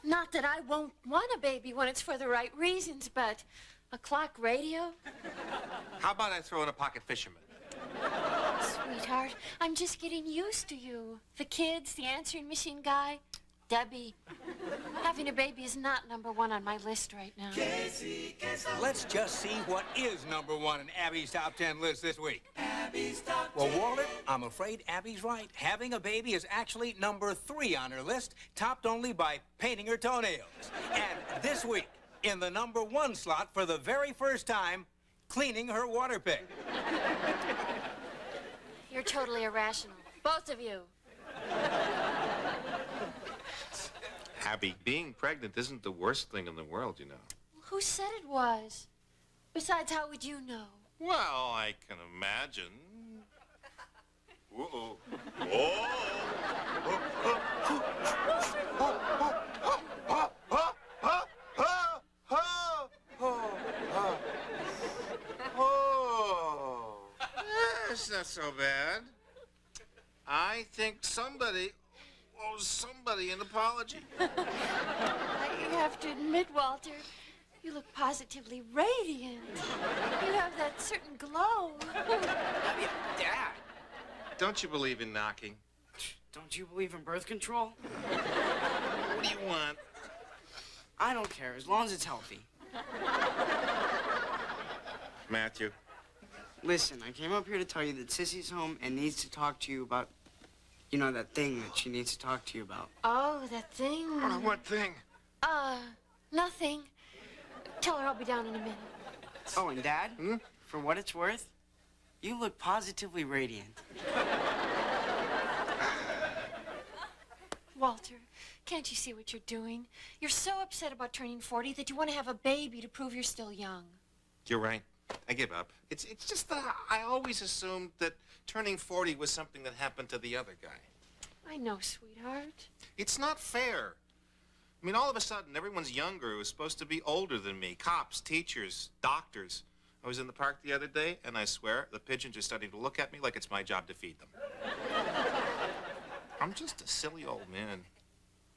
Not that I won't want a baby when it's for the right reasons, but a clock radio? How about I throw in a pocket fisherman? Sweetheart, I'm just getting used to you. The kids, the answering machine guy, Debbie. Having a baby is not #1 on my list right now. Let's just see what is #1 in Abby's top 10 list this week. Abby's top 10. Well, Walter, I'm afraid Abby's right. Having a baby is actually #3 on her list, topped only by painting her toenails. And this week, in the #1 slot for the very first time, cleaning her water pick. You're totally irrational. Both of you. Abby, being pregnant isn't the worst thing in the world, you know. Who said it was? Besides, how would you know? Well, I can imagine. Uh-oh. That's not so bad. I think somebody owes somebody an apology. You have to admit, Walter, you look positively radiant. You have that certain glow. Dad! Don't you believe in knocking? Don't you believe in birth control? What do you want? I don't care, as long as it's healthy. Matthew. Listen, I came up here to tell you that Sissy's home and needs to talk to you about, you know, that thing that she needs to talk to you about. Oh, that thing. What thing? Nothing. Tell her I'll be down in a minute. Oh, and Dad, for what it's worth, you look positively radiant. Walter, can't you see what you're doing? You're so upset about turning 40 that you want to have a baby to prove you're still young. You're right. I give up. It's just that I always assumed that turning 40 was something that happened to the other guy. I know, sweetheart. It's not fair. I mean, all of a sudden, everyone's younger who was supposed to be older than me. Cops, teachers, doctors. I was in the park the other day, and I swear, the pigeons are starting to look at me like it's my job to feed them. I'm just a silly old man.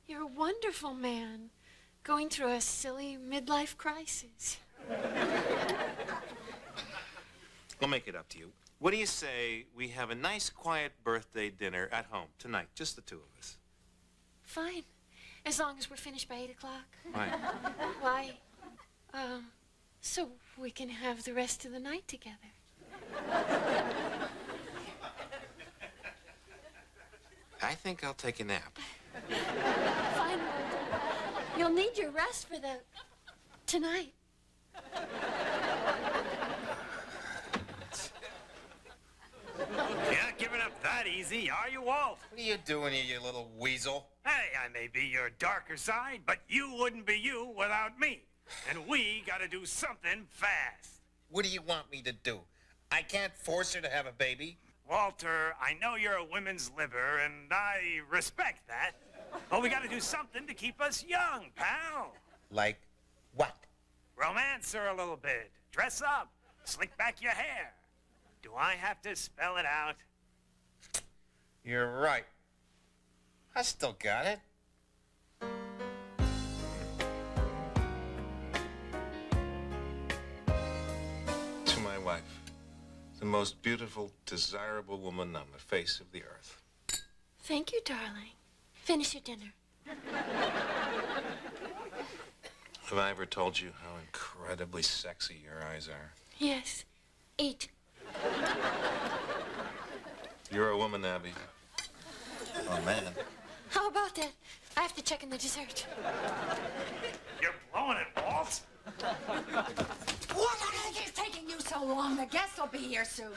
You're a wonderful man, going through a silly midlife crisis. We'll make it up to you. What do you say we have a nice, quiet birthday dinner at home tonight, just the two of us? Fine, as long as we're finished by 8 o'clock. Why? Why? So we can have the rest of the night together. I think I'll take a nap. Fine, Walter. You'll need your rest for tonight. You're not giving up that easy, are you, Walt? What are you doing here, you little weasel? Hey, I may be your darker side, but you wouldn't be you without me. And we gotta do something fast. What do you want me to do? I can't force her to have a baby. Walter, I know you're a women's liver, and I respect that. But we gotta do something to keep us young, pal. Like what? Romance her a little bit. Dress up. Slick back your hair. Do I have to spell it out? You're right. I still got it. To my wife, the most beautiful, desirable woman on the face of the earth. Thank you, darling. Finish your dinner. Have I ever told you how incredibly sexy your eyes are? Yes. Eat. You're a woman, Abby. Oh, man. How about that? I have to check in the dessert. You're blowing it, Walt. What is taking you so long? The guests will be here soon.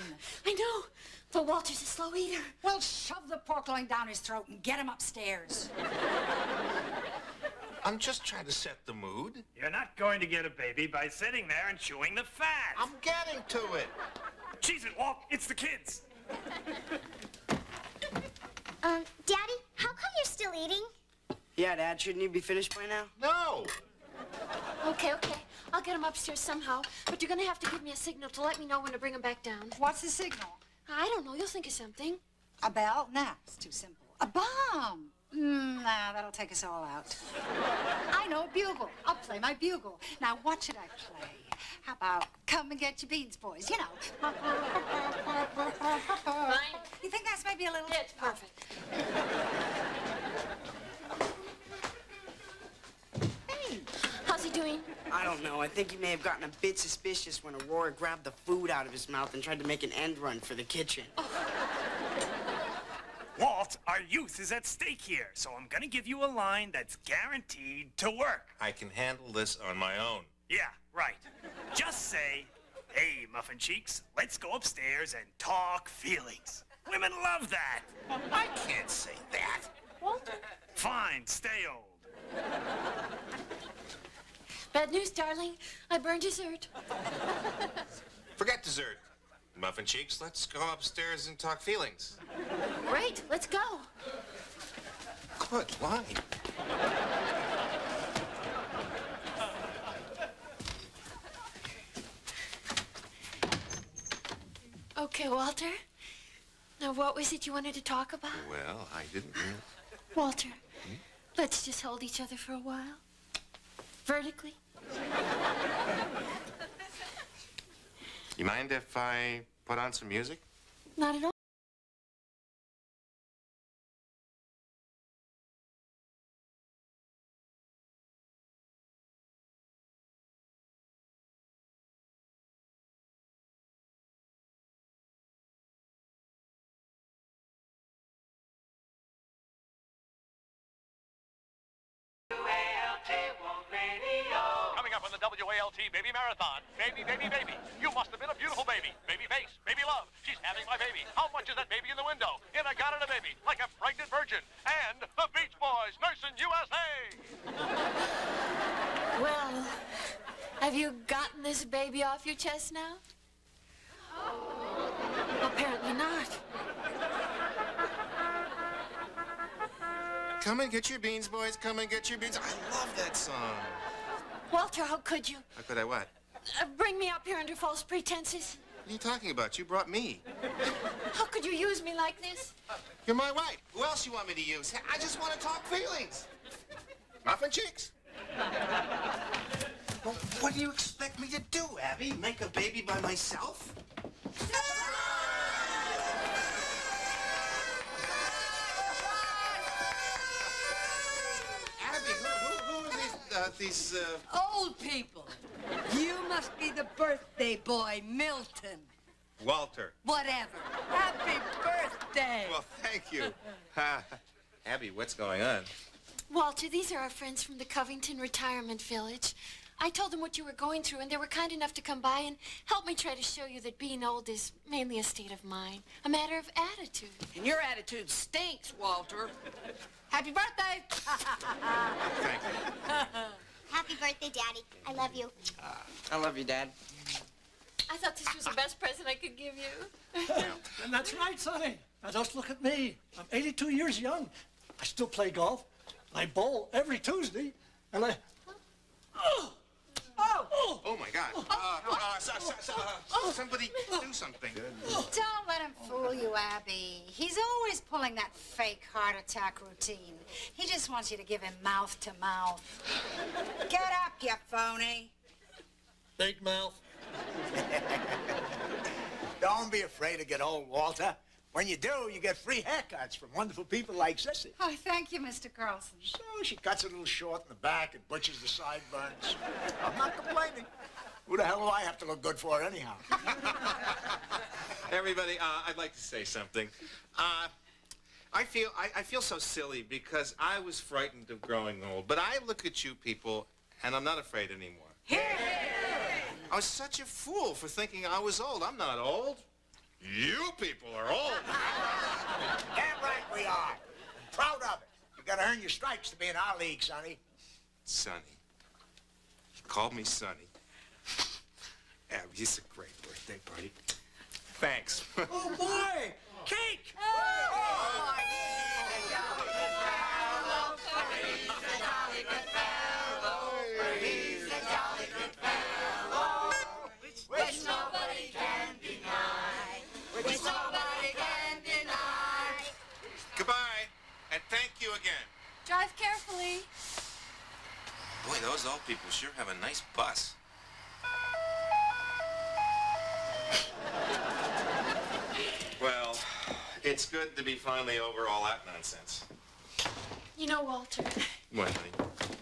I know, but Walter's a slow eater. Well, shove the pork loin down his throat and get him upstairs. I'm just trying to set the mood. You're not going to get a baby by sitting there and chewing the fat. I'm getting to it. Cheese it, Walt. It's the kids. Daddy, how come you're still eating? Yeah, Dad, shouldn't you be finished by now? No. Okay. I'll get him upstairs somehow, but you're gonna have to give me a signal to let me know when to bring him back down. What's the signal? I don't know. You'll think of something. A bell? Nah, it's too simple. A bomb? Nah, that'll take us all out. I know, a bugle. I'll play my bugle. Now, what should I play? How about Come and Get Your Beans, Boys? You know. Fine. You think that's maybe a little... It's perfect. Hey. How's he doing? I don't know. I think he may have gotten a bit suspicious when Aurora grabbed the food out of his mouth and tried to make an end run for the kitchen. Walt, our youth is at stake here, so I'm gonna give you a line that's guaranteed to work. I can handle this on my own. Yeah, right. Just say, hey, Muffin Cheeks, let's go upstairs and talk feelings. Women love that. I can't say that. Walter? Fine, stay old. Bad news, darling. I burned dessert. Forget dessert. Muffin Cheeks, let's go upstairs and talk feelings. Great, let's go. Good line. Okay, Walter. Now, what was it you wanted to talk about? Well, I didn't really... Walter, let's just hold each other for a while. Vertically. You mind if I put on some music? Not at all. Coming up on the WALT Baby Marathon. Baby, baby, baby. You must have been a beautiful baby. Baby face, baby love. She's having my baby. How much is that baby in the window? In I got it a baby, like a pregnant virgin. And the Beach Boys, nursing USA. Well, have you gotten this baby off your chest now? Apparently not. Come and get your beans, boys. Come and get your beans. I love that song. Walter, how could you? How could I what? Bring me up here under false pretenses. What are you talking about? You brought me. How could you use me like this? You're my wife. Who else you want me to use? I just want to talk feelings. Muffin Cheeks? Well, what do you expect me to do, Abby? Make a baby by myself? Abby, who are these, Old people. You must be the birthday boy, Milton. Walter. Whatever. Happy birthday. Well, thank you. Abby, what's going on? Walter, these are our friends from the Covington Retirement Village. I told them what you were going through, and they were kind enough to come by and help me try to show you that being old is mainly a state of mind, a matter of attitude. And your attitude stinks, Walter. Happy birthday! Thank you. Happy birthday, Daddy. I love you. I love you, Dad. I thought this was the best present I could give you. And that's right, Sonny. Now just look at me. I'm 82 years young. I still play golf. I bowl every Tuesday, and I... Oh, my God. Somebody do something. Don't let him fool you, Abby. He's always pulling that fake heart attack routine. He just wants you to give him mouth to mouth. Get up, you phony. Big mouth. Don't be afraid to get old, Walter. When you do, you get free haircuts from wonderful people like Sissy. Oh, thank you, Mr. Carlson. So she cuts it a little short in the back and butchers the sideburns. I'm not complaining. Who the hell do I have to look good for anyhow? Everybody, I'd like to say something. I feel so silly because I was frightened of growing old. But I look at you people, and I'm not afraid anymore. I was such a fool for thinking I was old. I'm not old. You people are old. Damn right we are. I'm proud of it. You gotta earn your stripes to be in our league, Sonny. Sonny. He called me Sonny. Abby, it's a great birthday party. Thanks. Oh, boy! Cake! Which nobody can deny. Which nobody can deny. Goodbye, and thank you again. Drive carefully. Boy, those old people sure have a nice bus. Well, it's good to be finally over all that nonsense. You know, Walter, What, honey?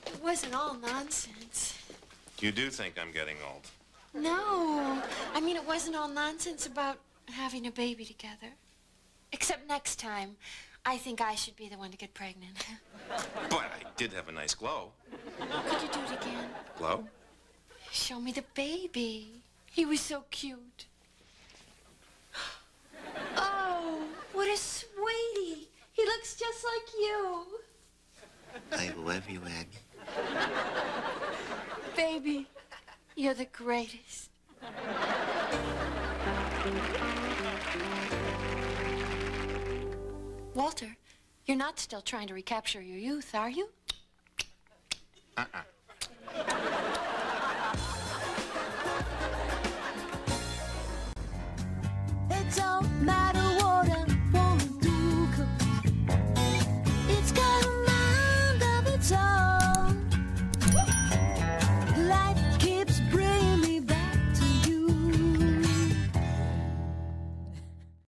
it wasn't all nonsense. You do think I'm getting old. No, I mean, it wasn't all nonsense about having a baby together. Except next time, I think I should be the one to get pregnant. But I did have a nice glow. Could you do it again? Glow? Show me the baby. He was so cute. Oh, what a sweetie. He looks just like you. I love you, Abby. Baby, you're the greatest. Walter, you're not still trying to recapture your youth, are you? Uh-uh.